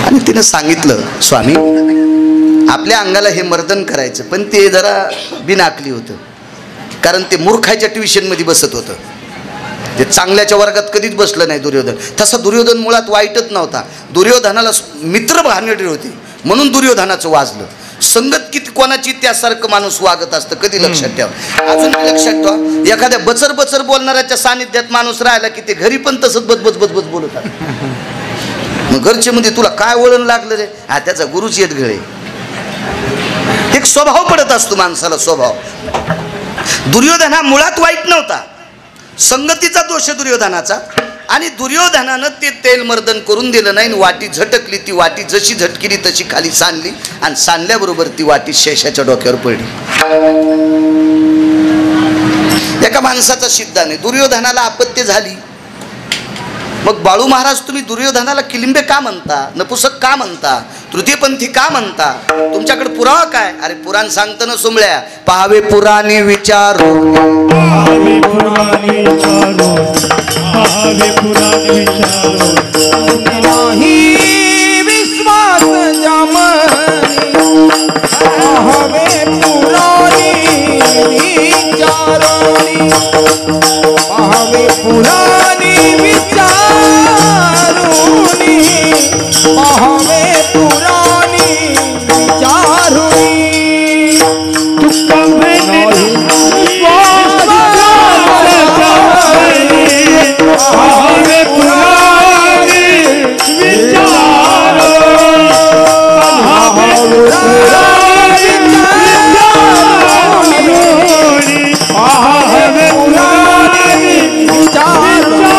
आणि तिने सांगितलं, स्वामी आपल्या अंगाला हे मर्दन करायचं, पण ते जरा बिनाकली होतं. कारण ते मूर्खाच्या ट्युशनमध्ये बसत होतं. ते चांगल्याच्या वर्गात कधीच बसलं नाही दुर्योधन. तसा दुर्योधन मुळात वाईटच नव्हता. दुर्योधनाला मित्र भानगडी होती म्हणून दुर्योधनाचं वाजलं. संगत किती कोणाची त्यासारखं माणूस वागत असतं, कधी लक्षात ठेवा. अजून लक्षात ठेवा, एखाद्या बचर बचर बोलणाऱ्याच्या सानिध्यात माणूस राहिला की ते घरी पण तसंच बचबच बचबच बोलतात. मग घरचे मध्ये तुला काय वळण लागलं रे? हा त्याचा गुरुच येत गळे. एक स्वभाव पडत असतो माणसाला, स्वभाव. दुर्योधन हा मुळात वाईट नव्हता, संगतीचा दोष दुर्योधनाचा. आणि दुर्योधनानं ते तेल मर्दन करून दिलं नाही. वाटी झटकली, ती वाटी जशी झटकिली तशी खाली सांडली, आणि सांडल्याबरोबर ती वाटी शेषाच्या डोक्यावर पडली. एका माणसाचा सिद्धांत आहे. दुर्योधनाला आपत्ती झाली. मग बाळू महाराज तुम्ही दुर्योधनाला किलिंबे का म्हणता, नपुसक का म्हणता, तृतीयपंथी का म्हणता, तुमच्याकडे पुरावा काय? अरे पुराण सांगतं ना सोमळ्या, पाहावे पुराणे विचारो, पाहावे पुराणे विचारो, पाहावे पुराणे विचारो, नाही विश्वास जमनी, पाहावे पुराणे विचारो, पाहावे पुराणे विचारो, पाहावे पुराणी विचारुनी. पाहावे पुराणी विचारो, पाहावे पुराणी विचारुनी, पाहावे पुराणी विचारुनी.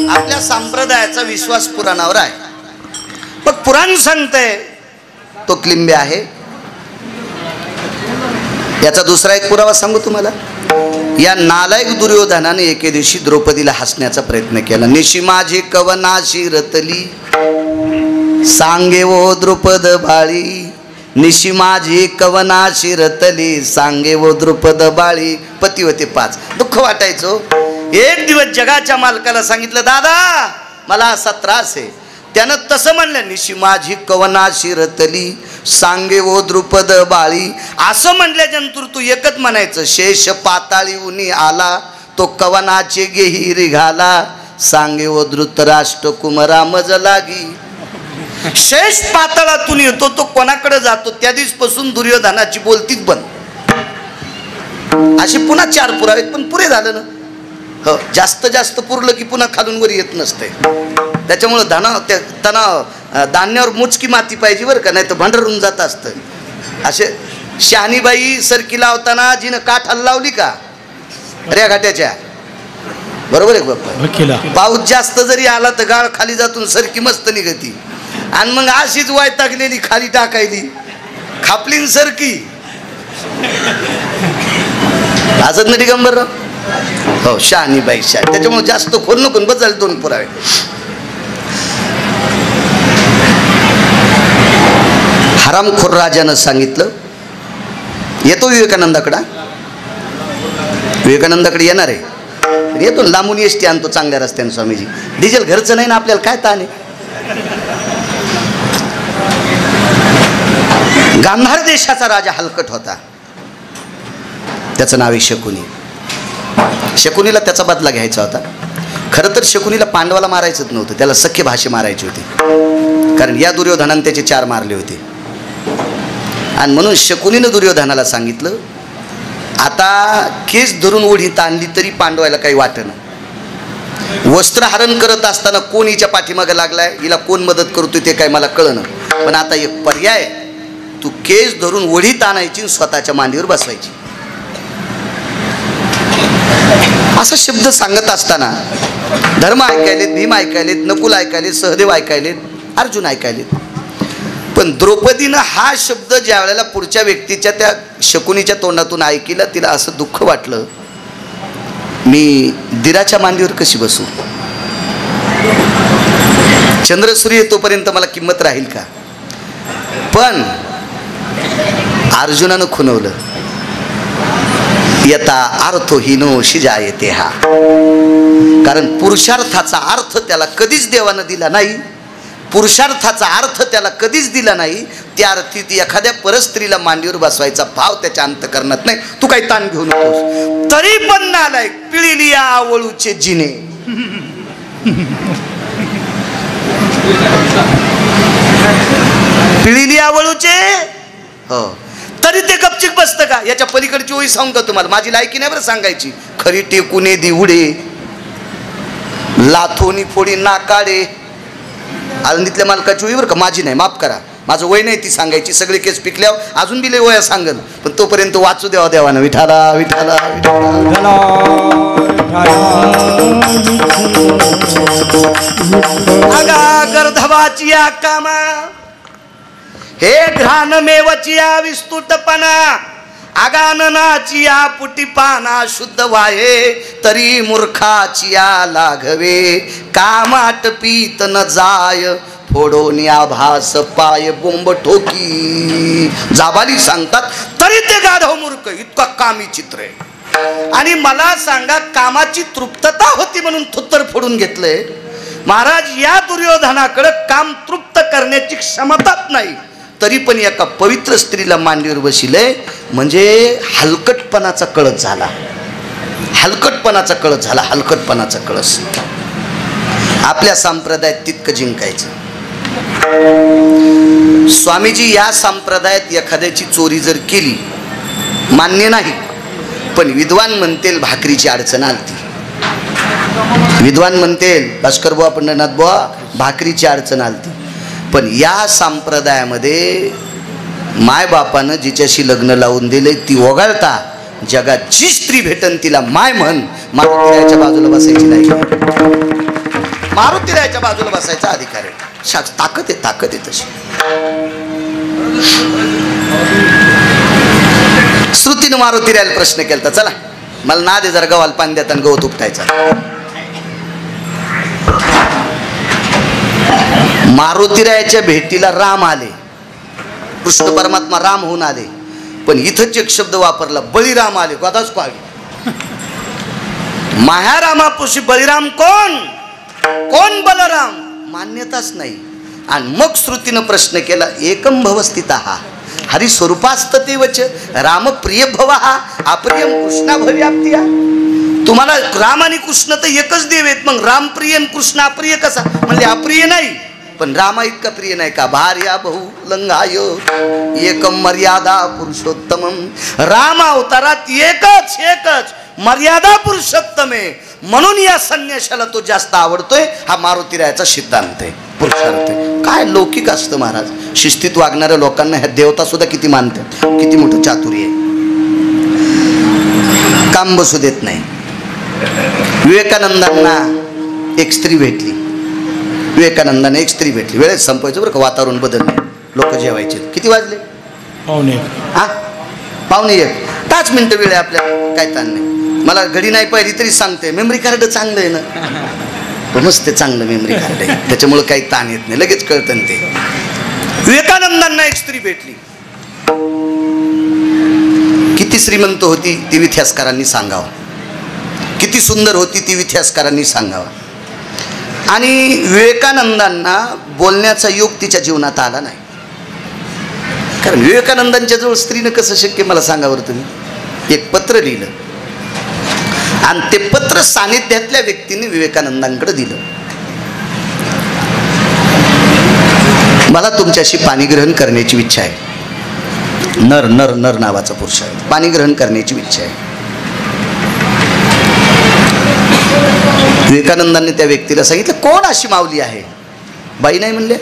आपल्या संप्रदायाचा विश्वास पुराणावर आहे. पण पुराण सांगतंय तो क्लिंबे आहे. याचा दुसरा एक पुरावा सांगू तुम्हाला. या नालायक दुर्योधनाने एके दिवशी द्रौपदीला हसण्याचा प्रयत्न केला. निशी माझी कवनाशी रतली, सांगे वो द्रुपद बाळी, निशी माझी कवनाशी रतली, सांगे वो द्रुपद बाळी. पती होते 5. दुःख वाटायचो. एक दिवस जगाच्या मालकाला सांगितलं, दादा मला असा त्रास आहे. त्यानं तसं म्हणलं, निशी माझी कवनाशी रतली, सांगे वो द्रुपद बाळी. असं म्हटल्यानंतर तू एकच म्हणायचं, शेष पाताळी उनी आला, तो कवनाचे गेही घाला, सांगे ओ धृतराष्ट्र कुमरा मज लागी. शेष पातळातून येतो तो कोणाकडे जातो त्या दिवसपासून दुर्योधनाची बोलतीच बंद. असे पुन्हा 4 पुरावेत पण पुरे झालं ना. हो, जास्त पुरलं की पुन्हा खालून वर येत नसते. त्याच्यामुळं त्यांना धान्यावर मुचकी माती पाहिजे बरं का, नाही तर भांडरून जात असतं. असे शहाणीबाई सरकी लावताना जिनं काठ हल्लावली का रे घाट्याच्या, बरोबर आहे बाप्पा, पाऊस जास्त जरी आला तर गाळ खाली जातून सरकी मस्त निघती. आणि मग अशीच वैतागलेली खाली टाकायली, खापलीन सरकी असत ना दिगंबर. हो, शहाणीबाई शाह. त्याच्यामुळे जास्त खोल नको, बस झाले 2 पुरावे. हरामखोर राजानं सांगितलं, येतो विवेकानंदाकडे. विवेकानंदाकडे येणार आहे, येतो लांबून एसटी आणतो चांगल्या रस्त्याने. स्वामीजी डिझेल घरचं नाही ना, आपल्याला काय ताण आहे. गांधार देशाचा राजा हलकट होता, त्याचं नाव आहे शकुनी. शकुनीला त्याचा बदला घ्यायचा होता. खरं तर शकुनीला पांडवाला मारायचंच नव्हतं, त्याला सख्य भाषे मारायचे होते, कारण या दुर्योधनाने त्याचे 4 मारले होते. आणि म्हणून शकुनीनं दुर्योधनाला सांगितलं, आता केस धरून ओढी ताणली तरी पांडवायला काही वाटेना. वस्त्रहरण करत असताना कोण हिच्या पाठीमागे लागलाय, हिला कोण मदत करतोय ते काय मला कळलं. पण आता एक पर्याय, तू केस धरून ओढी ताणायची, स्वतःच्या मांडीवर बसवायची. असा शब्द सांगत असताना धर्म ऐकायलेत, भीम ऐकायलेत, नकुल ऐकायलेत, सहदेव ऐकायलेत, अर्जुन ऐकायलेत. पण द्रौपदीनं हा शब्द ज्या वेळेला पुढच्या व्यक्तीच्या त्या शकुनीच्या तोंडातून ऐकला, तिला असं दुःख वाटलं, मी दिराच्या मांडीवर कशी बसू, चंद्रसूर्य तोपर्यंत मला किंमत राहील का. पण अर्जुनानं खुणवलं, यथा अर्थहीनो शिजायते हा. कारण पुरुषार्थाचा अर्थ त्याला कधीच देवानं दिला नाही, पुरुषार्थाचा अर्थ त्याला कधीच दिला नाही. त्या अर्थी ती एखाद्या परस्त्रीला मांडीवर बसवायचा भाव त्याच्या अंतकरणात नाही. तू काही ताण घेऊ नकोस. तरी पण नालायक, पिळिली आवळूचे जिने. पिळिली आवळूचे, हो, तरी ते गपचिक बसतं का. याच्या पलीकडची ओळी सांगू का तुम्हाला, माझी लायकी नाही बरं सांगायची. खरी टेकुने दिवडे, लाथोनी फोडी नाकाडे. आळंदीतल्या मालकाची वय बरं का, माझी नाही, माफ करा, माझं वय नाही ती सांगायची. सगळे केस पिकल्यावर अजून बी लय वया सांगन, पण तोपर्यंत वाचू द्यावा देवानं. विठाला विठाला विठाला. अगा गर्धवाची या कामा, हे घ्राणमेवची या विस्तुटपणा, आगाननाची या पुटीपाना शुद्ध वाहे, तरी मूर्खाची या लाघवे. कामाट पीत न जाय, फोडोनी आभास पाय बोंब ठोकी. जाबाली सांगतात तरी ते गाढव मूर्ख, इतका कामी चित्र आहे. आणि मला सांगा, कामाची तृप्तता होती म्हणून थुत्तर फोडून घेतलंय. महाराज, या दुर्योधनाकडे काम तृप्त करण्याची क्षमताच नाही, तरी पण एका पवित्र स्त्रीला मांडीवर बसिले, म्हणजे हलकटपणाचा कळस झाला. हलकटपणाचा कळस झाला, हलकटपणाचा कळस. आपल्या संप्रदायात तितकं जिंकायचं. स्वामीजी या संप्रदायात एखाद्याची चोरी जर केली, मान्य नाही, पण विद्वान म्हणतील भाकरीची अडचण आलती. विद्वान म्हणतील भास्कर बुवा, पंढरनाथ बुवा, भाकरीची अडचण आलती. पण या संप्रदायामध्ये मायबापानं जिच्याशी लग्न लावून दिले ती वगळता जगात जी स्त्री भेटन तिला माय म्हण. मारुतीरायाच्या बाजूला बसायची नाही, मारुतीरायाच्या बाजूला बसायचा अधिकार आहे. ताकद आहे, ताकद आहे तशी. श्रुतीनं मारुतीरायाला प्रश्न केला, चला मला ना दे जरा गव्हाला पाणी देता आणि गवत उपटायचा. मारुतीरायाच्या भेटीला राम आले, कृष्ण परमात्मा राम होऊन आले, पण इथंच एक शब्द वापरला, बळीराम आले. कदाच पाहिजे महारामापुशी बळीराम कोण, कोण बलराम, मान्यताच नाही. आणि मग श्रुतीनं प्रश्न केला, एकम भवस्थितः हरिस्वरूपास्तते वच राम प्रिय भव अप्रियम कृष्णा भव्याप्तिया. तुम्हाला राम आणि कृष्ण तर एकच देव आहेत, मग राम प्रिय आणि कृष्ण अप्रिय कसा? म्हणले अप्रिय नाही, पण रामा इतका प्रिय नाही का? भार्या बहु लंघाय एकम मर्यादा पुरुषोत्तमम. राम अवतारात एकच मर्यादा पुरुषोत्तम आहे, म्हणून या संन्याशाला तो जास्त आवडतोय. हा मारुतीरायाचा सिद्धांत आहे, पुरुषार्थ आहे. काय लौकिक असतं महाराज. शिस्तीत वागणाऱ्या लोकांना ह्या देवता सुद्धा किती मानतात, किती मोठं चातुर्य आहे. काम बसू देत नाही. विवेकानंदांना एक स्त्री भेटली. विवेकानंदाने एक स्त्री भेटली. वेळेत संपवायचं बरं का, वातावरण बदलले, लोक जेवायचे. किती वाजले? पावणे एक. 5 मिनिटं वेळ आहे आपल्याला, काय ताण नाही. मला घडी नाही पाहिली तरी सांगते, मेमरी कार्ड चांगलं आहे ना, मस्त चांगलं मेमरी कार्ड आहे, त्याच्यामुळे काही ताण येत नाही, लगेच कळतं ते. विवेकानंदांना एक स्त्री भेटली. किती श्रीमंत होती ती इतिहासकारांनी सांगावं, किती सुंदर होती ती इतिहासकारांनी सांगावं. आणि विवेकानंदांना बोलण्याचा योग तिच्या जीवनात आला नाही. कारण विवेकानंदांच्या जवळ स्त्रीनं कसं शक्य, मला सांगा बरं तुम्ही. एक पत्र लिहिलं आणि ते पत्र सानिध्यातल्या व्यक्तीने विवेकानंदांकडे दिलं. मला तुमच्याशी पाणीग्रहण करण्याची इच्छा आहे. नर नर नर नावाचा पुरुष आहे. पाणीग्रहण करण्याची इच्छा आहे. विवेकानंदांनी त्या व्यक्तीला सांगितलं, कोण अशी माऊली आहे? बाई नाही म्हणले,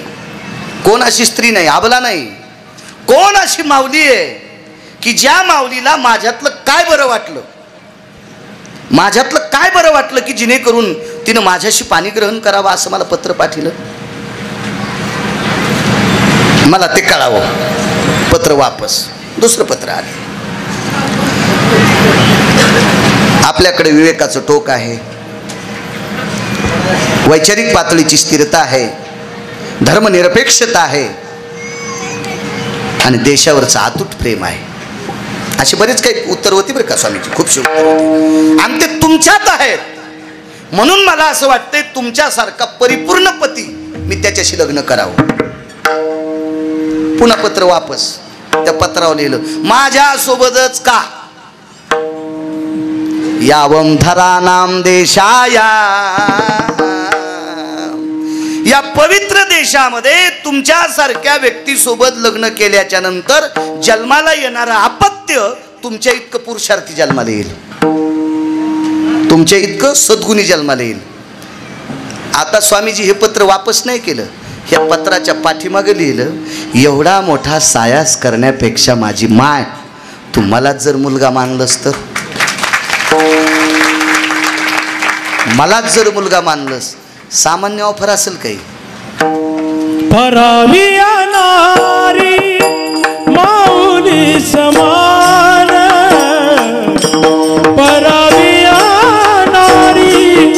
कोण अशी स्त्री नाही, आबला नाही. कोण अशी माऊली आहे की ज्या माऊलीला माझ्यातलं काय बरं वाटलं, माझ्यातलं काय बरं वाटलं की जेणेकरून तिनं माझ्याशी पाणीग्रहण करावं, असं मला पत्र पाठवलं. मला ते कळावं. पत्र वापस, दुसरं पत्र आलं. आपल्याकडे विवेकाचं टोक आहे, वैचारिक पातळीची स्थिरता आहे, धर्मनिरपेक्षता आहे आणि देशावरचं अतूट प्रेम आहे. असे बरेच काही उत्तर होती बरं का स्वामीची, खूपशी उत्तर होती. आणि ते तुमच्यात आहेत. म्हणून मला असं वाटतंय तुमच्यासारखा परिपूर्ण पती मी त्याच्याशी लग्न करावं. पुन्हा पत्र वापस. त्या पत्रावर लिहिलं, माझ्या सोबतच का यावं धरानाम देशाया, या पवित्र देशामध्ये तुमच्यासारख्या व्यक्तीसोबत लग्न केल्याच्या नंतर जन्माला येणारं अपत्य तुमच्या इतकं पुरुषार्थी जन्माला येईल, तुमच्या इतकं सद्गुणी जन्माला येईल. आता स्वामीजी हे पत्र वापस नाही केलं, ह्या पत्राच्या पाठीमागे लिहिलं, एवढा मोठा सायास करण्यापेक्षा माझी माय, तू मलाच जर मुलगा मानलंस तर, मलाच जर मुलगा मानलंस. सामान्य ऑफर असेल काही? परावी नारी माऊली समान, परावी नारी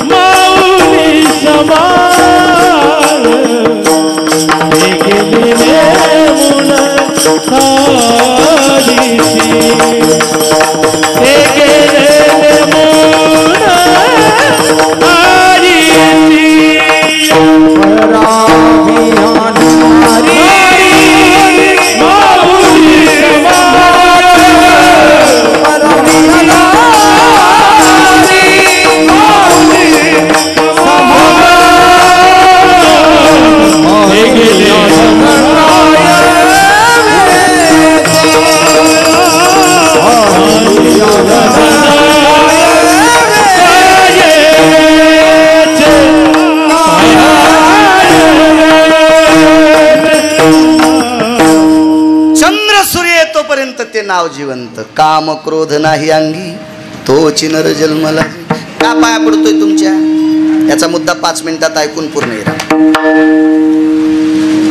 माऊली समान, गेले मुन खालीची, गेले मुन ते नाव जिवंत. काम क्रोध नाही अंगी तोची नर जन्मला. का पाया पडतोय तुमच्या? याचा मुद्दा 5 मिनिटात ऐकून पूर्ण येईल.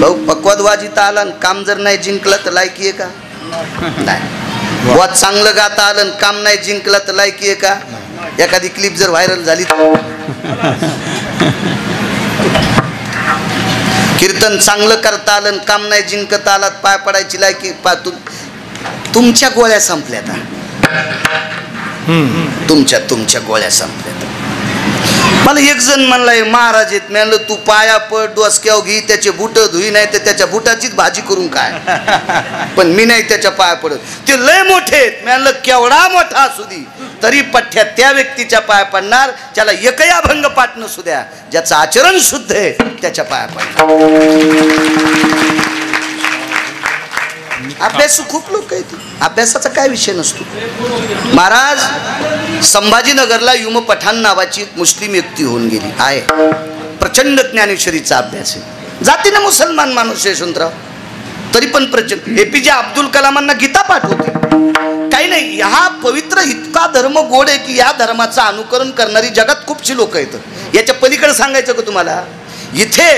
भाऊ पक्वादवाजीता आला काम जर नाही जिंकलं तर लायकी आहे का? नाही. वाद चांगलं गाता आलं काम नाही जिंकलं तर लायकी आहे का? एखादी क्लिप जर व्हायरल झाली, कीर्तन चांगलं करता आलं काम नाही जिंकत आलात, पाय पडायची लायकी. तुमच्या गोळ्या संपल्यात, तुमच्या गोळ्या संपल्यात. मला एक जण म्हणलाय महाराज येत, मी म्हणलं तू पाया पड, डोसक्याव घे, त्याचे बुट धुई, नाही तर त्याच्या बुटाचीच भाजी करून काय, पण मी नाही त्याच्या पाया पडत. ते लय मोठे आहेत, मी म्हणलं केवढा मोठा असू दे तरी पठ्ठ्या त्या व्यक्तीच्या पाया पडणार ज्याला एकही अभंग पाठ नसू द्या, ज्याचं आचरण शुद्ध आहे त्याच्या पाया पडणार. अभ्यासू खूप लोक आहेत, अभ्यासाचा काय विषय नसतो. महाराज संभाजीनगरला युम पठाण नावाची एक मुस्लिम व्यक्ती होऊन गेली आहे, प्रचंड ज्ञानेश्वरीचा अभ्यास आहे, जातीने मुसलमान माणूस यशवंतराव, तरी पण प्रचंड. एपीजे अब्दुल कलामांना गीता पाठ होती, काही नाही. हा पवित्र इतका धर्म गोड आहे की या धर्माचं अनुकरण करणारी जगात खूपशी लोक आहेत. याच्या पलीकडे सांगायचं का तुम्हाला, इथे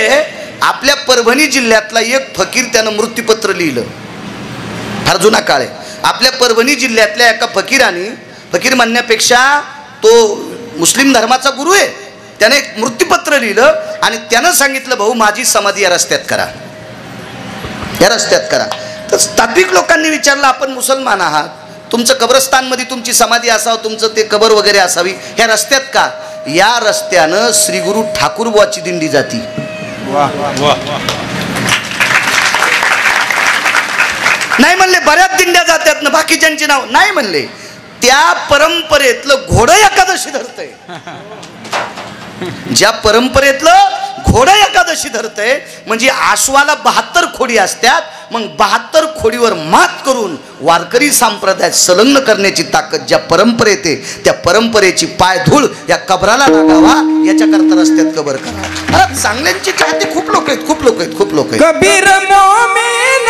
आपल्या परभणी जिल्ह्यातला एक फकीर त्यानं मृत्यूपत्र लिहिलं, फार जुना काळ आहे. आपल्या परभणी जिल्ह्यातल्या एका फकीराने, फकीर म्हणण्यापेक्षा तो मुस्लिम धर्माचा गुरु आहे, त्याने एक मृत्यूपत्र लिहिलं आणि त्यानं सांगितलं भाऊ माझी समाधी या रस्त्यात करा, या रस्त्यात करा. तर तात्विक लोकांनी विचारलं आपण मुसलमान आहात, तुमचं कब्रस्तानमध्ये तुमची समाधी असावं, तुमचं ते कबर वगैरे असावी, ह्या रस्त्यात का? या रस्त्यानं श्री गुरु ठाकूरबुवाची दिंडी जाती. नाही म्हणले बऱ्याच दिंड्या जातात ना, बाकीच्यांची नाव नाही म्हणले. त्या परंपरेतलं घोडं एकादशी धरतंय, ज्या परंपरेतलं घोडं एकादशी धरतंय, म्हणजे आश्वाला 72 खोडी असतात, मग 72 खोडीवर मात करून वारकरी संप्रदायात संलग्न करण्याची ताकद ज्या परंपरेत आहे, त्या परंपरेची पायधूळ या कबराला लागावा याच्याकरता रस्त्यात कबर करा. चांगल्यांची चाहते खूप लोक आहेत, खूप लोक आहेत, खूप लोक आहेत. कबीर मोमीन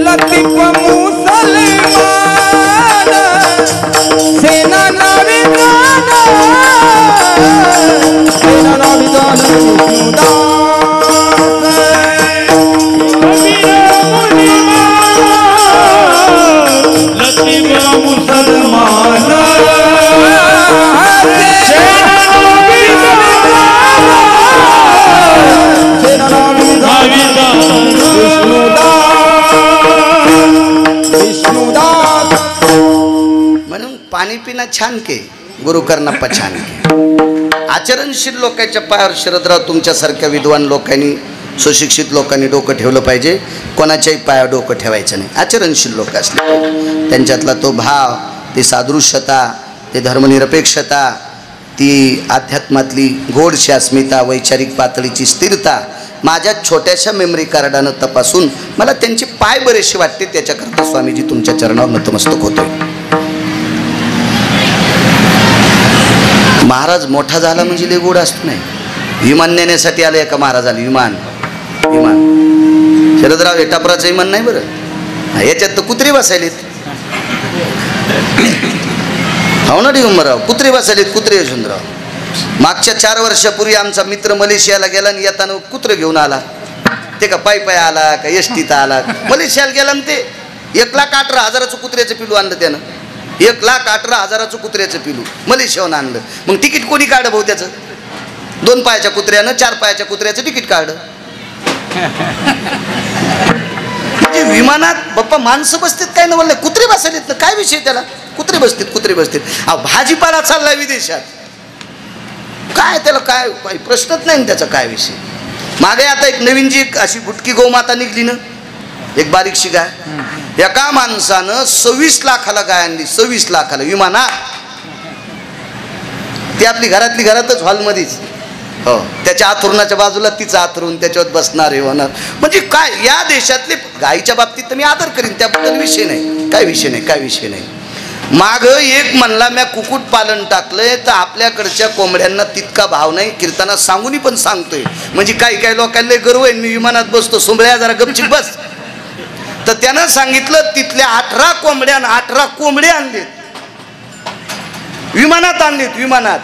लतीफ मुसलमान सेना नाविदान म्हणून पाणी पिना छान के गुरु करना पछान के. आचरणशील लोकांच्या पायावर शरदराव तुमच्यासारख्या विद्वान लोकांनी, सुशिक्षित लोकांनी डोकं ठेवलं पाहिजे. कोणाच्याही पायावर डोकं ठेवायचं नाही. आचरणशील लोक असले पाहिजे, त्यांच्यातला तो भाव, ती सादृश्यता, ती धर्मनिरपेक्षता, ती अध्यात्मातली गोडशी अस्मिता, वैचारिक पातळीची स्थिरता माझ्या छोट्याशा मेमरी कार्डानं तपासून मला त्यांचे पाय बरेचसे वाटते. त्याच्याकरता स्वामीजी तुमच्या चरणावर नतमस्तक होतोय. महाराज मोठा झाला म्हणजे लय गोड असतो नाही. विमान नेण्यासाठी आलं एका महाराजाला, विमान विमान शरदराव एटापराचं विमान नाही बरं, याच्यात तर कुत्रे बसायलेत. हो ना दिगंबरराव, कुत्रे बसायलेत, कुत्रे यशवंतराव. मागच्या 4 वर्षापूर्वी आमचा मित्र मलेशियाला गेला आणि येताना कुत्र घेऊन आला. ते का पायी आला का एसटीत आला, मलेशियाला गेला आणि ते 1,18,000 कुत्र्याचं पिलू आणलं त्यानं. 1,18,000 कुत्र्याचं पिलू मलेशियाहून आणलं. मग तिकीट कोणी काढलं भाऊ त्याचं? 2 पायाच्या कुत्र्यानं 4 पायाच्या कुत्र्याचं तिकीट काढलं. म्हणजे विमानात बाप्पा माणसं बसतात काय ना, बोलले कुत्रे बसलेत ना, काय विषय त्याला? कुत्रे बसतात, कुत्रे बसतात. अहो भाजीपाला चाललाय विदेशात, काय त्याला काय प्रश्नच नाही त्याचा काय विषय. मागे आता एक नवीन जी अशी भुटकी गोमाता निघली ना, एक बारीकशी गाय, एका माणसानं 26 लाखाला गाय आणली, 26 लाखाला विमानात. ती आपली घरातली घरातच हॉलमध्येच, हो, त्याच्या आथरुणाच्या बाजूला तिचं आथरून, त्याच्यावर बसणार हे होणार. म्हणजे काय या देशातले गायीच्या बाबतीत तर मी आदर करीन, त्याबद्दल विषय नाही, काय विषय नाही, काय विषय नाही. माग एक म्हणला म्या कुक्कुट पालन टाकलंय, तर आपल्याकडच्या कोंबड्यांना तितका भाव नाही. कीर्तनात सांगूनही पण सांगतोय, म्हणजे काही काही लोकांना गर्व आहे, मी विमानात बसतो, सोंबळ्या जरा गपचिप बस. तर त्यानं सांगितलं तिथल्या 18 कोंबडे आणलेत, विमानात आणलेत, विमानात.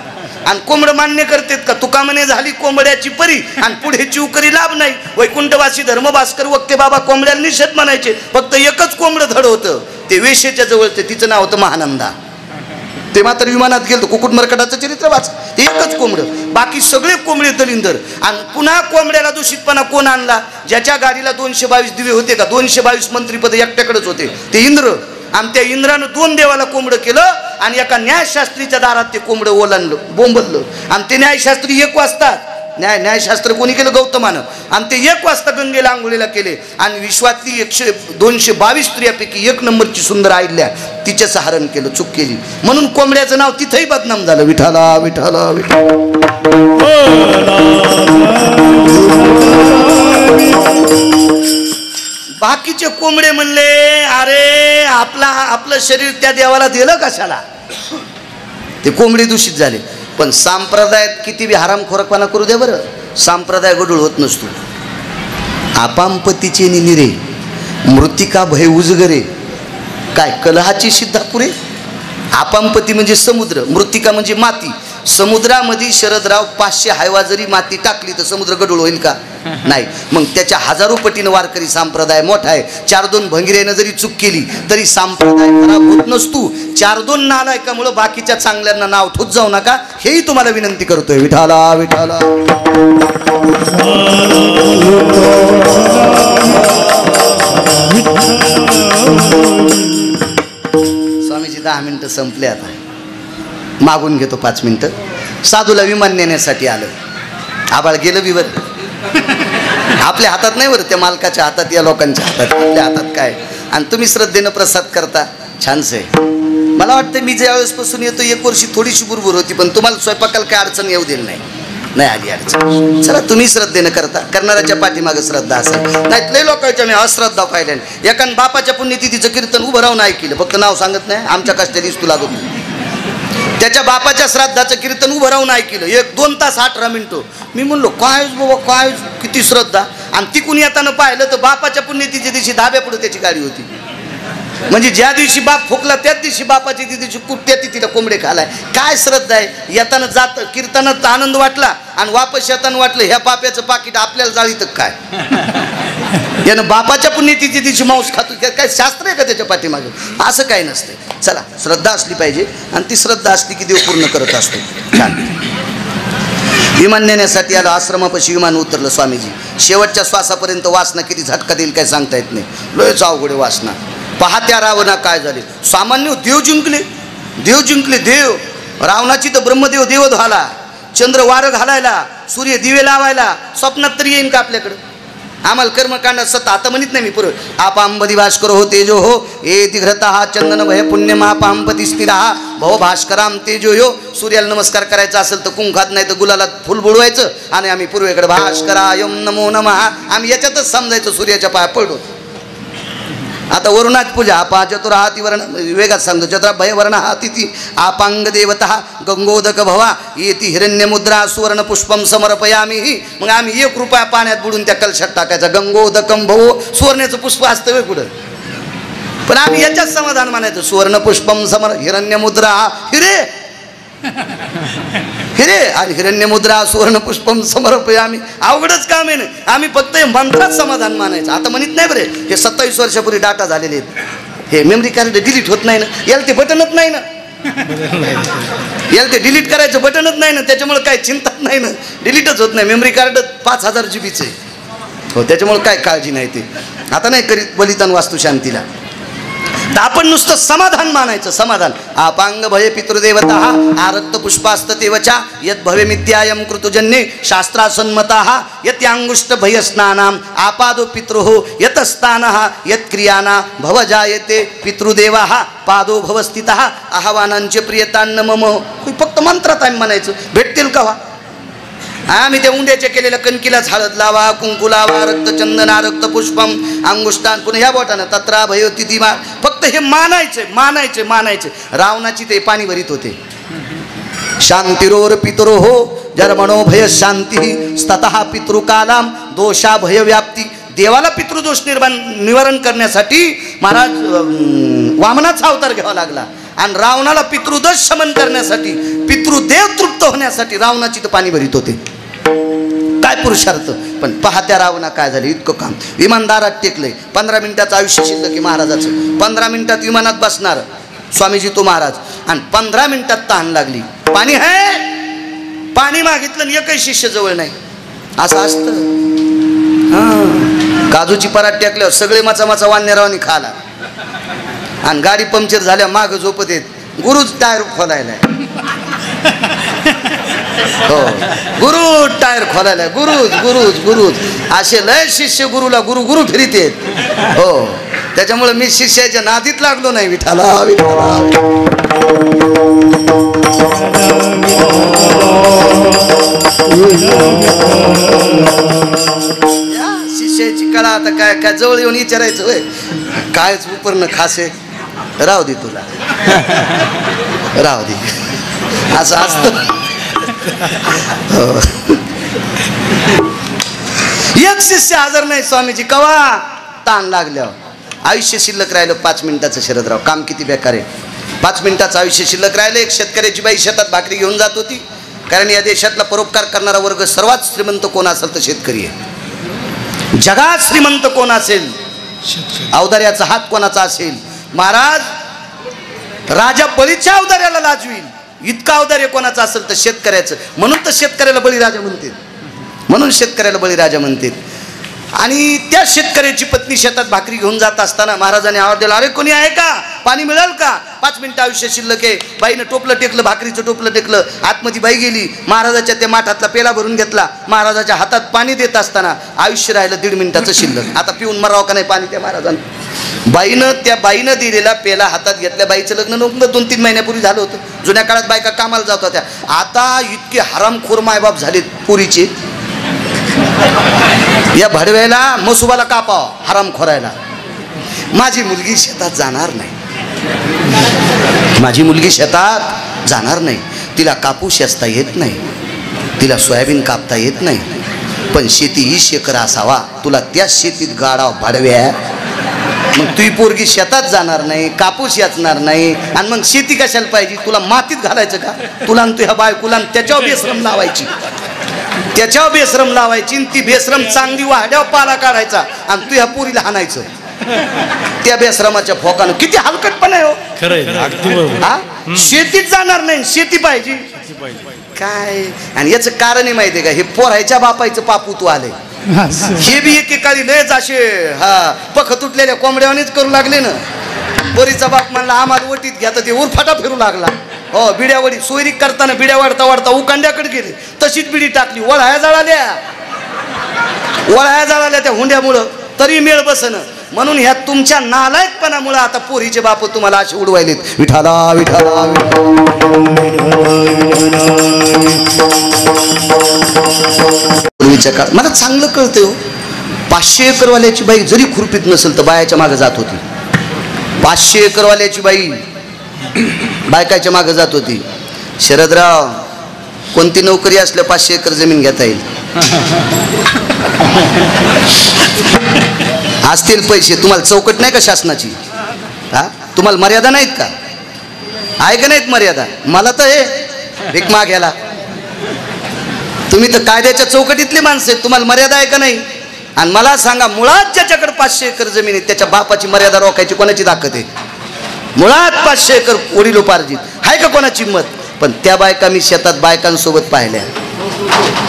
आणि कोंबडं मान्य करतेत का? तुका म्हणे झाली कोंबड्याची परी आणि पुढे चिवकरी लाभ नाही. वैकुंठवासी धर्मभास्कर वक्ते बाबा कोंबड्याला निषेध म्हणायचे, फक्त एकच कोंबडं धड होतं, ते वेशेच्या जवळचं, तिचं नाव होतं महानंदा. ते मात्र विमानात गेलं, कुक्कुट मरकटाचं चरित्र वाच, ते एकच कोंबडं, बाकी सगळे कोंबडे दलिंदर. आणि पुन्हा कोंबड्याला दूषितपणा कोण आणला? ज्याच्या गाडीला 222 दिवे होते का, 222 मंत्रीपद एकट्याकडेच होते, ते इंद्र. आणि त्या इंद्रानं 2 देवाला कोंबडं केलं आणि एका न्यायशास्त्रीच्या दारात ते कोंबडं ओलांडलं, बोंबललं. आणि ते न्यायशास्त्री 1 वाजता न्यायशास्त्र कोणी केलं? गौतमानं. आणि ते 1 वाजता गंगेला आंघोळीला केले. आणि विश्वातली 222 स्त्रियापैकी 1 नंबरची सुंदर आईल्या तिच्याचं हरण केलं, चूक केली म्हणून कोंबड्याचं नाव तिथंही बदनाम झालं. विठाला विठाला विठाला. बाकीचे कोंबडे म्हणले, अरे आपलं शरीर त्या देवाला दिलं कशाला? ते कोंबडे दूषित झाले. पण संप्रदायात किती बी हरामखोरपणा करू दे बरं, संप्रदाय गडूळ होत नसतो. आपांपतीचे निरे मृतिका भय उजगरे, काय कलहाची सिद्धापुरे. आपांपती म्हणजे समुद्र, मृतिका म्हणजे माती. समुद्रामध्ये शरदराव 500 हायवा जरी माती टाकली तर समुद्र गडूळ होईल का? नाही. मग त्याच्या 1000 पटीनं वारकरी संप्रदाय मोठा आहे. 4-2 भंगिऱ्यानं जरी चूक केली तरी संप्रदाय खराब होत नसतो. 4-2 नालायकामुळे बाकीच्या चांगल्यांना नाव ठोत जाऊ नका, हेही तुम्हाला विनंती करतोय. विठाला विठाला. स्वामीजी 10 मिनिटं संपले, आता मागून घेतो 5 मिनिटं. साधूला विमान नेण्यासाठी आलं. आबाळ गेलं विवर. आपल्या हातात नाही बरं, त्या मालकाच्या हातात, या लोकांच्या हातात. आपल्या हातात काय? आणि तुम्ही श्रद्धेनं प्रसाद करता, छानच आहे. मला वाटतं मी ज्या वेळेसपासून येतो 1 वर्षी थोडीशी बुरबुर होती, पण तुम्हाला स्वयंपाकाला काय अडचण येऊ दिली नाही आली अडचण. चला तुम्ही श्रद्धेनं करता, करणाऱ्याच्या पाठीमागं श्रद्धा असेल. नाही लय लोकांच्या मी अश्रद्धा पाहिल्या. एकान बापाच्या पुण्यतिथीचं कीर्तन उभं राहून ऐकलं, फक्त नाव सांगत नाही, आमच्या कष्टाने तू लागत नाही. त्याच्या बापाच्या श्राद्धाचं कीर्तन उभं राहून ऐकलं 1-2 तास 18 मिनिटं. मी म्हणलो काय बाबा, काय किती श्रद्धा. आणि तिकून येताना पाहिलं तर बापाच्या पुण्यतिथीच्या दिवशी धाब्यापुढे त्याची गाडी होती. म्हणजे ज्या दिवशी बाप फुकला त्याच दिवशी बापाची दिवशी कुठत्या तिथीला कोंबडे खालाय. काय श्रद्धा आहे. येताना जात कीर्तनात आनंद वाटला आणि वापस येताना वाटलं ह्या पाप्याचं पाकिट आपल्याला जाळीत काय. यानं बापाच्या पुण्यतिथीच्या दिवशी मांस खातो, काय शास्त्र आहे का त्याच्या पाठीमागे? असं काही नसतं. चला श्रद्धा असली पाहिजे, आणि ती श्रद्धा असली की देव पूर्ण करत असतो. छान. विमान नेण्यासाठी आलं. आश्रमापाशी विमान उतरलं. स्वामीजी शेवटच्या श्वासापर्यंत वासना किती झटका देईल काय सांगता येत नाही. लयच अवघडे वासना. पाहत्या रावणा काय झाले. सामान्य देव जिंकले देव. रावणाची तर ब्रह्मदेव देव झाला, चंद्र वारं घालायला, सूर्य दिवे लावायला. स्वप्नात तरी येईन का आपल्याकडं? आम्हाला कर्मकांडात सत्ता आता म्हणत नाही मी पूर्व. आपांबदी भास्कर हो तेजो हो एति घृता चंदन भय पुण्य आपांपती स्थिरा भव भास्कराम तेजो यो. सूर्याला नमस्कार करायचा असेल तर कुंखात, नाही तर गुलालात फुल बुडवायचं आणि आम्ही पूर्वेकडे भास्करायम नमो नमः. आम्ही याच्यातच समजायचं सूर्याच्या पाया पडतो. आता वरुणात पूजा आपा चतुराहाती वर्ण वेगात सांगतो. चतुरा भय वर्ण हाती आपांग देवता गंगोदक भवा येती हिरण्यमुद्रा सुवर्ण पुष्पम समर्पयामी. मग आम्ही 1 रुपया पाण्यात बुडून त्या कलशात टाकायचा. गंगोदकम भवो. सुवर्णाचं पुष्प असतं वे कुठं, पण आम्ही याच्यात समाधान मानायचं. सुवर्ण पुष्पम समर हिरण्यमुद्रा हिरे आणि हिरण्यमुद्रा सुवर्ण पुष्पम समर्पयामी. अवघडच काम आहे ना. आम्ही फक्त हे मंत्रात समाधान मानायचं. आता म्हणत नाही बरे, हे 27 वर्षापूर्वी डाटा झालेले आहेत. हे मेमरी कार्ड डिलीट होत नाही ना, याला ते बटनच नाही ना, याला ते डिलीट करायचं बटनच नाही ना. त्याच्यामुळे काय चिंताच नाही ना, डिलीटच होत नाही. मेमरी कार्ड 5000 GB चे हो, त्याच्यामुळे काय काळजी नाही. ते आता नाही करीत बलिदान वास्तू शांतीला. तर आपण नुसतं समाधान मानायचं. समाधान. आपांग भय पितृदेवता आरक्त पुष्पास्त तेवचा यत भवे मित्यायम कृतजन्ये शास्त्रासन्मता यत्यांगुष्ट भय स्नानाम आपादो पितृहो यतस्तानः यत्क्रियाना भव जायते पितृदेवाः पादो भवस्थितः आह्वानांचे प्रियतान्न मम. फक्त मंत्रात आम्ही म्हणायचं. भेटतील का? आम्ही त्या उंड्याच्या केलेल्या कणकीलाच हळद लावा, कुंकू लावा, रक्तचंदना रक्त पुष्पम अंगुष्ठान पुन्हा ह्या बोटानं तत्रा भयो तिथीमा. फक्त हे मानायचे. रावणाची ते पाणी भरीत होते. शांतिरोर पितरो हो जर्मणो भय शांती स्ततः पितृकालाम दोषा भय व्याप्ती. देवाला पितृदोष निवारण करण्यासाठी महाराज वामनाचा अवतार घ्यावा लागला. आणि रावणाला पितृदोष शमन करण्यासाठी, पितृदेव तृप्त होण्यासाठी रावणाची तर पाणी भरीत होते. काय पुरुषार्थ. पण पाहत्या रावणा काय झाले. इतकं काम विमानदारात टेकलंय. 15 मिनिटाचं आयुष्य शिल्लक की महाराजाचं. 15 मिनिटात विमानात बसणार स्वामीजी तो महाराज. आणि 15 मिनिटात तहान लागली. पाणी आहे, पाणी मागितलं आणि एकही शिष्य जवळ नाही. असं असतं. काजूची परात टेकल्यावर सगळे मचा वान्यरावानी खाला. आणि गाडी पंक्चर झाल्या मागं झोपत येत. गुरुच टायर खोलायलाय. हो गुरु टायर खोलायलाय. गुरुज गुरुज गुरुज असे लय शिष्य गुरुला गुरु गुरु फिरीत आहेत. हो त्याच्यामुळे मी शिष्याच्या नादीत लागलो नाही. विठाला शिष्याची कळा. आता काय काय जवळ येऊन विचारायचं होय कायच उपरनं खासे राहू दे तुला राहू दे असं असतं. एक शिष्य हजर नाही स्वामीजी कवा ताण लागल्यावर. आयुष्य शिल्लक राहिलं 5 मिनिटाचं. शरदराव काम किती बेकार आहे. 5 मिनिटाचं आयुष्य शिल्लक राहिलं. एक शेतकऱ्याची बाई शेतात भाकरी घेऊन जात होती. कारण या देशातला परोपकार करणारा वर्ग सर्वात श्रीमंत कोण असेल तर शेतकरी आहे. जगात श्रीमंत कोण असेल औदार्याचा हात कोणाचा असेल. महाराज राजा बळीच्या औदार्याला लाजवील इतका औदार्य कोणाचं असेल तर शेतकऱ्याचं. म्हणून तर शेतकऱ्याला बळीराजा म्हणते. म्हणून शेतकऱ्याला बळीराजा म्हणते. आणि त्या शेतकऱ्याची पत्नी शेतात भाकरी घेऊन जात असताना महाराजांनी आवाज दिला अरे कोणी आहे का पाणी मिळेल का. 5 मिनिटं आयुष्य शिल्लक आहे. बाईनं टोपलं टेकलं भाकरीचं टोपलं टेकलं. आतमध्ये बाई गेली. महाराजाच्या त्या माठातला पेला भरून घेतला. महाराजाच्या हातात पाणी देत असताना आयुष्य राहिलं 1.5 मिनिटाचं शिल्लक. आता पिऊन मरावं का नाही पाणी त्या महाराजांना. त्या बाईनं दिलेला पेला हातात घेतल्या. बाईचं लग्न 2-3 महिन्यापूर्वी झालं होतं. जुन्या काळात बायका कामाला जात होत्या. आता इतके हरामखोर मायबाप झालेत पुरीचे. या भडव्याला मसुबाला कापाव हरामखोरायला. माझी मुलगी शेतात जाणार नाही. माझी मुलगी शेतात जाणार नाही. तिला कापूस असता येत नाही. तिला सोयाबीन कापता येत नाही. पण शेती 20 एकर असावा. तुला त्या शेतीत गाडाव भाडव्या. मग तुझी पोरगी शेतात जाणार नाही कापूस याचणार नाही आणि मग शेती कशाला पाहिजे. तुला मातीत घालायचं का. तुला आणि तुझ्या बायकोला त्याच्यावर बेश्रम लावायची. त्याच्यावर बेश्रम लावायची. ती बेश्रम चांगली वाड्यावर पाला काढायचा आणि तू ह्या पुरीला हाणायचं. त्या बेश्रमाच्या फोकानं किती हलकटपणा आहे हो. खरं शेतीत जाणार नाही शेती पाहिजे काय. आणि याचं कारण माहिती आहे का. हे पोरायच्या बापायचं पापूत आलंय. हे बी एकेकाळी लयच असे पख तुटलेल्या कोंबड्यावानीच करू लागले ना. पोरीचा बाप म्हणला आम्हाला वटीत घ्या तर ते उरफाटा फिरू लागला. हो बिड्यावडी सोयरी करताना बिड्या वाढता वाढता उकांड्याकडे गेले. तशीच बिडी टाकली. वळाया जळाल्या त्या हुंड्यामुळं तरी मेळ बसन. म्हणून ह्या तुमच्या नालायकपणामुळे आता पोरीचे बाप तुम्हाला असे उडवायलेत. विठाला विठाला पूर्वीच्या काळ मला चांगलं कळतंय हो. 500 एकरवाल्याची बाई जरी खुरपीत नसेल तर बायाच्या मागे जात होती. 500 एकरवाल्याची बाई बायकाच्या मागे जात होती. शरदराव कोणती नोकरी असल्या 500 एकर जमीन घेता येईल. असतील पैसे. तुम्हाला चौकट नाही का शासनाची. तुम्हाला मर्यादा नाहीत का. आहे का नाहीत मर्यादा. मला तर हे भीक मागायला. तुम्ही तर कायद्याच्या चौकटीतली माणसं आहेत. तुम्हाला मर्यादा आहे का नाही. आणि मला सांगा मुळात ज्याच्याकडे 500 एकर जमीन आहे त्याच्या बापाची मर्यादा रोखायची कोणाची ताकद आहे. मुळात 500 एकर वडिलोपार्जित आहे का कोणाची हिंमत. पण त्या बायका मी शेतात बायकांसोबत पाहिल्या.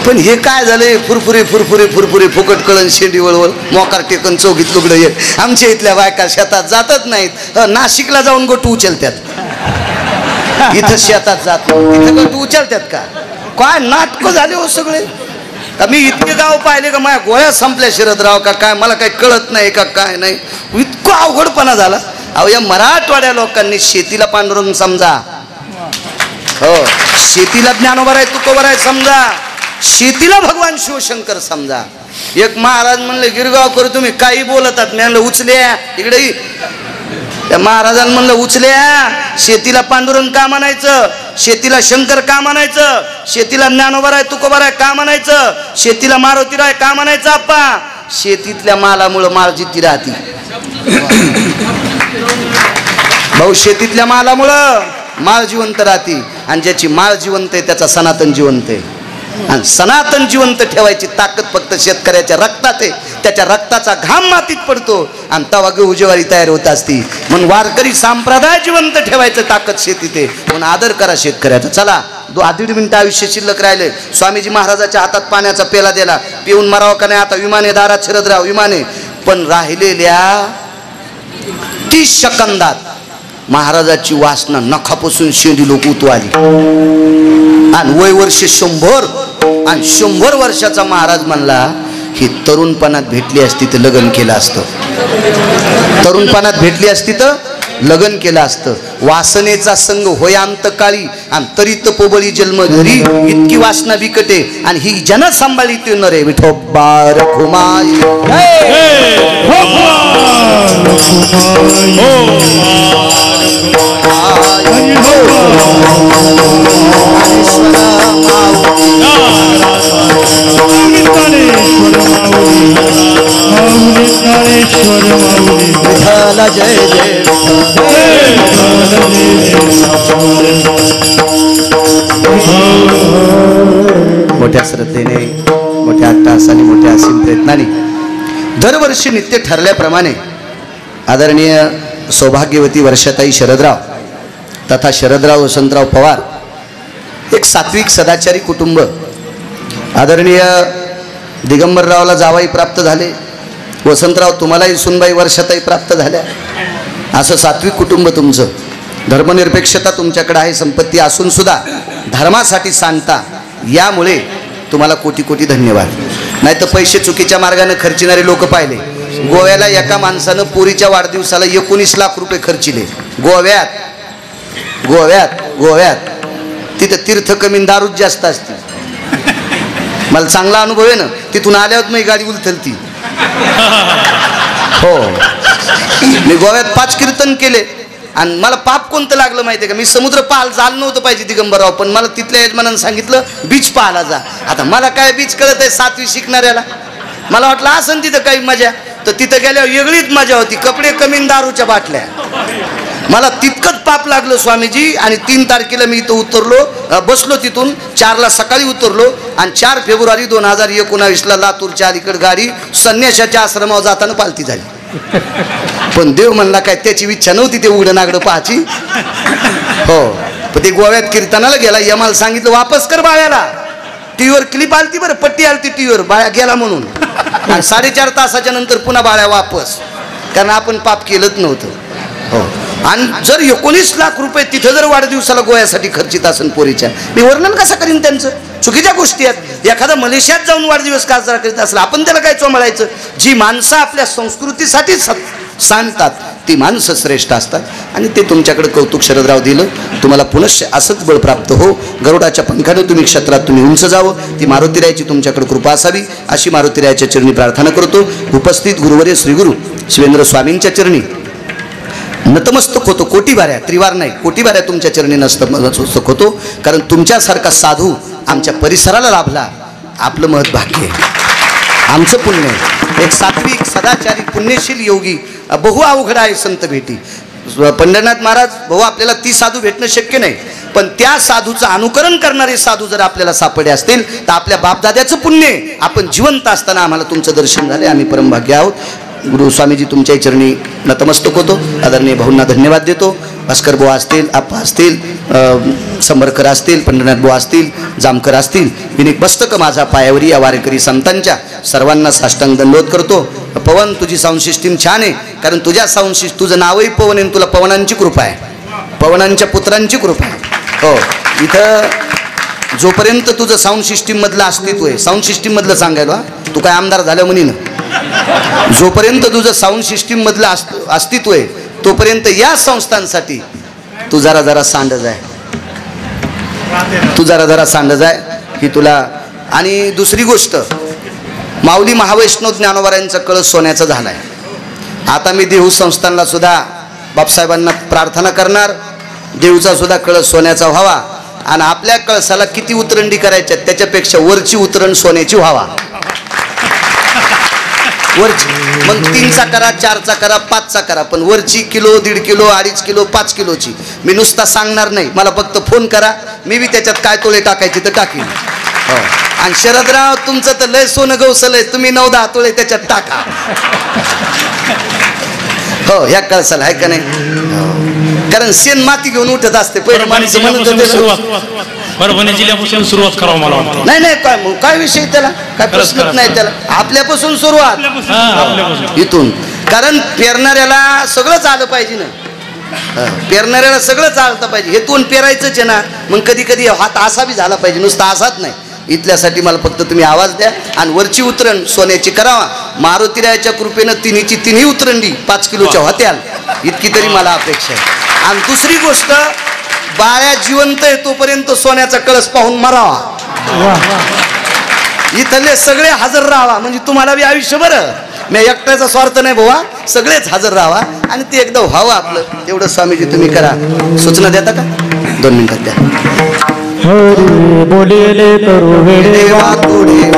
पण हे काय झालंय फुरफुरी फुरफुरी फुरफुरी फुकट कळण शेंडी वळवळ मोकार टेकन चौघीत लुगडं एक. आमच्या इथल्या बायका शेतात जातच नाहीत. नाशिकला जाऊन गोटू उचलतात. इथं शेतात जात इथं गोटू उचलतात का. काय नाटकं झाले हो सगळे. का मी इतके गाव पाहिले का माझ्या गोळ्या संपल्या शरदराव का काय मला काही कळत नाही का काय नाही. इतकं अवघडपणा झाला. अहो या मराठवाड्या लोकांनी शेतीला पांडुरंग समजा. हो शेतीला ज्ञानोबा आहे तुकोबा आहे समजा. शेतीला भगवान शिवशंकर समजा. एक महाराज म्हणले गिरगाव करू तुम्ही काही बोलतात. मी म्हणलं उचल्या इकडे. त्या महाराजांना म्हणलं उचल्या शेतीला पांडुरंग का म्हणायचं. शेतीला शंकर का म्हणायचं. शेतीला ज्ञानोबा आहे तुकोबा आहे का म्हणायचं. शेतीला मारुतीराय का म्हणायचं. आप्पा शेतीतल्या मालामुळं माळ जिती राहती. भाऊ शेतीतल्या मालामुळं माळ जिवंत राहती. आणि ज्याची माळ जिवंत आहे त्याचा सनातन जिवंत आहे. आणि सनातन जिवंत ठेवायची ताकद फक्त शेतकऱ्याच्या रक्तात आहे. त्याच्या रक्ताचा घाम मातीत पडतो आणि तवा गहू ज्वारी तयार होत असती. म्हणून वारकरी संप्रदाय जिवंत ठेवायचं ताकद शेतीत आहे. म्हणून आदर करा शेतकऱ्याचा. चला 1.5 मिनिटं आयुष्य शिल्लक राहिले. स्वामीजी महाराजाच्या हातात पाण्याचा पेला दिला. पिऊन मरावं का नाही. आता विमाने दारात शरदराव विमाने. पण राहिलेल्या 30 सेकंदात महाराजाची वासना नखापासून शेंडी लोक उतू आली आणि वय वर्ष 100 आणि 100 वर्षाचा महाराज म्हणला ही तरुणपणात भेटली असती तर लग्न केलं असतं, तरुणपणात भेटली असती तर लग्न केलं असतं. वासनेचा संग होय अंतकाळी आणि तरी तपोबळी जन्म घरी, इतकी वासना बिकटे आणि ही जन सांभाळी ते नरे विठोबा रखुमाई. जय जय मोठ्या श्रद्धेने, मोठ्या अट्टाहासाने, मोठ्या असीम प्रयत्नाने दरवर्षी नित्य ठरल्याप्रमाणे आदरणीय सौभाग्यवती वर्षाताई शरदराव तथा शरदराव वसंतराव पवार, एक सात्विक सदाचारी कुटुंब. आदरणीय दिगंबररावला जावाई प्राप्त झाले, वसंतराव तुम्हालाही सुनबाई वर्षाताई प्राप्त झाल्या. असं सात्विक कुटुंब तुमचं. धर्मनिरपेक्षता तुमच्याकडे आहे, संपत्ती असून सुद्धा धर्मासाठी सांगता, यामुळे तुम्हाला कोटी कोटी धन्यवाद. नाही तर पैसे चुकीच्या मार्गाने खर्चिणारे लोक पाहिले. गोव्याला एका माणसानं पुरीच्या वाढदिवसाला 19 लाख रुपये खर्चिले. गोव्यात गोव्यात गोव्यात तिथं तीर्थ कमी दारूच जास्त असते. मला चांगला अनुभव आहे ना, तिथून आल्यावर मी गाडी उलथलती. हो, मी गोव्यात 5 कीर्तन केले आणि मला पाप कोणतं लागलं माहिती आहे का? मी समुद्र पाहायला जायला नव्हतं पाहिजे दिगंबरराव, पण मला तिथल्या यजमानानं सांगितलं बीच पाहायला जा. आता मला काय बीच कळत आहे 7वी शिकणाऱ्याला? मला वाटलं असं तिथं काही मजा, तर तिथं गेल्यावर वेगळीच मजा होती. कपडे कमी दारूच्या बाटल्या. मला तितकंच पाप लागलं स्वामीजी. आणि 3 तारखेला मी इथं उतरलो, बसलो तिथून 4ला सकाळी उतरलो आणि 4 फेब्रुवारी 2019ला लातूरच्या अलीकडे गाडी संन्याशाच्या आश्रमावर जाताना पालती झाली. पण देव म्हणला काय त्याची इच्छा नव्हती ते उघडं नागडं पाहायची. हो, पण ते गोव्यात कीर्तनाला गेला, यमाला सांगितलं वापस कर बाळ्याला. टीव्हीवर क्लिप आलती बरं, पट्टी आलती टीव्हीवर, बाळ्या गेला म्हणून. आणि 4.5 तासाच्या नंतर पुन्हा बाळ्या वापस, कारण आपण पाप केलंच नव्हतं. हो, आणि जर 19 लाख रुपये तिथं जर वाढदिवसाला गोव्यासाठी खर्चित असेल पोरीच्या, मी वर्णन कसं करीन त्यांचं? चुकीच्या गोष्टी आहेत. एखादा मलेशियात जाऊन वाढदिवस का साजरा करीत असेल, आपण त्याला काय चोमळायचं? जी माणसं आपल्या संस्कृतीसाठी सांगतात ती माणसं श्रेष्ठ असतात. आणि ते तुमच्याकडे कौतुक शरदराव दिलं. तुम्हाला पुनश्च असंच बळ प्राप्त हो. गरुडाच्या पंखाने तुम्ही क्षेत्रात तुम्ही उंच जावं, ती मारुतीरायाची तुमच्याकडे कृपा असावी अशी मारुतीरायाच्या चरणी प्रार्थना करतो. उपस्थित गुरुवर्य श्रीगुरु शिवेंद्र स्वामींच्या चरणी नतमस्तक होतो. कोटी बाऱ्या, त्रिवार नाही, कोटी बाऱ्या तुमच्या चरणी नतमस्तक होतो. कारण तुमच्यासारखा साधू आमच्या परिसराला लाभला, आपलं महत् भाग्य आहे, आमचं पुण्य आहे. एक सात्विक सदाचारी पुण्यशील योगी बहु अवघड आहे संत भेटी. पंढरनाथ महाराज भाऊ, आपल्याला ती साधू भेटणं शक्य नाही, पण त्या साधूचं अनुकरण करणारे साधू जर आपल्याला सापडले असतील तर आपल्या बापदाद्याचं पुण्य आहे. आपण जिवंत असताना आम्हाला तुमचं दर्शन झाले, आम्ही परमभाग्य आहोत. गुरु स्वामीजी तुमच्या चरणी नतमस्तक होतो. आदरणीय भाऊंना धन्यवाद देतो. भास्कर बुवा असतील, आप्पा असतील, संबरकर असतील, पंढरनाथ बुवा असतील, जामकर असतील, विनिक मस्तक माझा पायावरी या वारेकरी संतांच्या सर्वांना साष्टांग दंडवत करतो. पवन, तुझी साऊंड सिस्टीम छान आहे, कारण तुझ्या साऊंड सिस्टीम, तुझं नावही पवन आहे, तुला पवनांची कृपा आहे, पवनांच्या पुत्रांची कृपा आहे. हो, इथं जोपर्यंत तुझं साऊंड सिस्टीम मधलं अस्तित्व आहे, साऊंड सिस्टीम मधलं सांगायला तू काय आमदार झाल्या म्हणी ना, जोपर्यंत तुझं साऊंड सिस्टीम मधलं अस्तित्व आहे तोपर्यंत या संस्थांसाठी तू जरा सांडज आहे, तू जरा सांडज आहे ही तुला. आणि दुसरी गोष्ट, माऊली महावैष्णव ज्ञानोबारायांचा कळस सोन्याचा झालाय. आता मी देहू संस्थानला सुद्धा बापसाहेबांना प्रार्थना करणार, देऊचा सुद्धा कळस सोन्याचा व्हावा. आणि आपल्या कळसाला किती उतरंडी करायच्या त्याच्यापेक्षा वरची उतरण सोन्याची व्हावा. वरची मग 3चा करा, 4चा करा, 5चा करा, पण वरची किलो, 1.5 किलो, 2.5 किलो, 5 किलोची. मी नुसता सांगणार नाही, मला फक्त फोन करा, मी बी त्याच्यात काय तोळे टाकायचे तर टाकीन. हो, आणि शरदराव तुमचं तर लय सोनं गवसलंय, तुम्ही 9-10 तोळे त्याच्यात टाका. हो, ह्या कळसाला आहे का नाही? कारण शेण माती घेऊन उठत असते पहिले माणसं म्हणत होते. परभणी जिल्ह्यापासून सुरुवात करावं मला वाटतं. नाही काय विषय त्याला, काय प्रश्नच नाही त्याला. आपल्यापासून सुरुवात इथून, कारण पेरणाऱ्याला सगळंच आलं पाहिजे ना. पेरणाऱ्याला सगळं चालतं पाहिजे. हे तोंड पेरायचंच आहे ना, मग कधी कधी हात असा बी झाला पाहिजे, नुसता असाच नाही. इथल्यासाठी मला फक्त तुम्ही आवाज द्या आणि वरची उतरण सोन्याची करावा. मारुतीरायाच्या कृपेनं तिन्ही उतरंडी 5 किलोच्या होत्याल, इतकी तरी मला अपेक्षा आहे. आणि दुसरी गोष्ट, बाळ्या जिवंत आहे तोपर्यंत सोन्याचा कळस पाहून मरावा. इथले सगळे हजर राहावा, म्हणजे तुम्हाला बी आयुष्य बरं. मी एकट्याचा स्वार्थ नाही भावा, सगळेच हजर राहावा आणि ते एकदा व्हावं आपलं. तेवढं स्वामीजी तुम्ही करा. सूचना देता का? 2 मिनिटात द्या. बोलिले करू वेडे देवा तुडे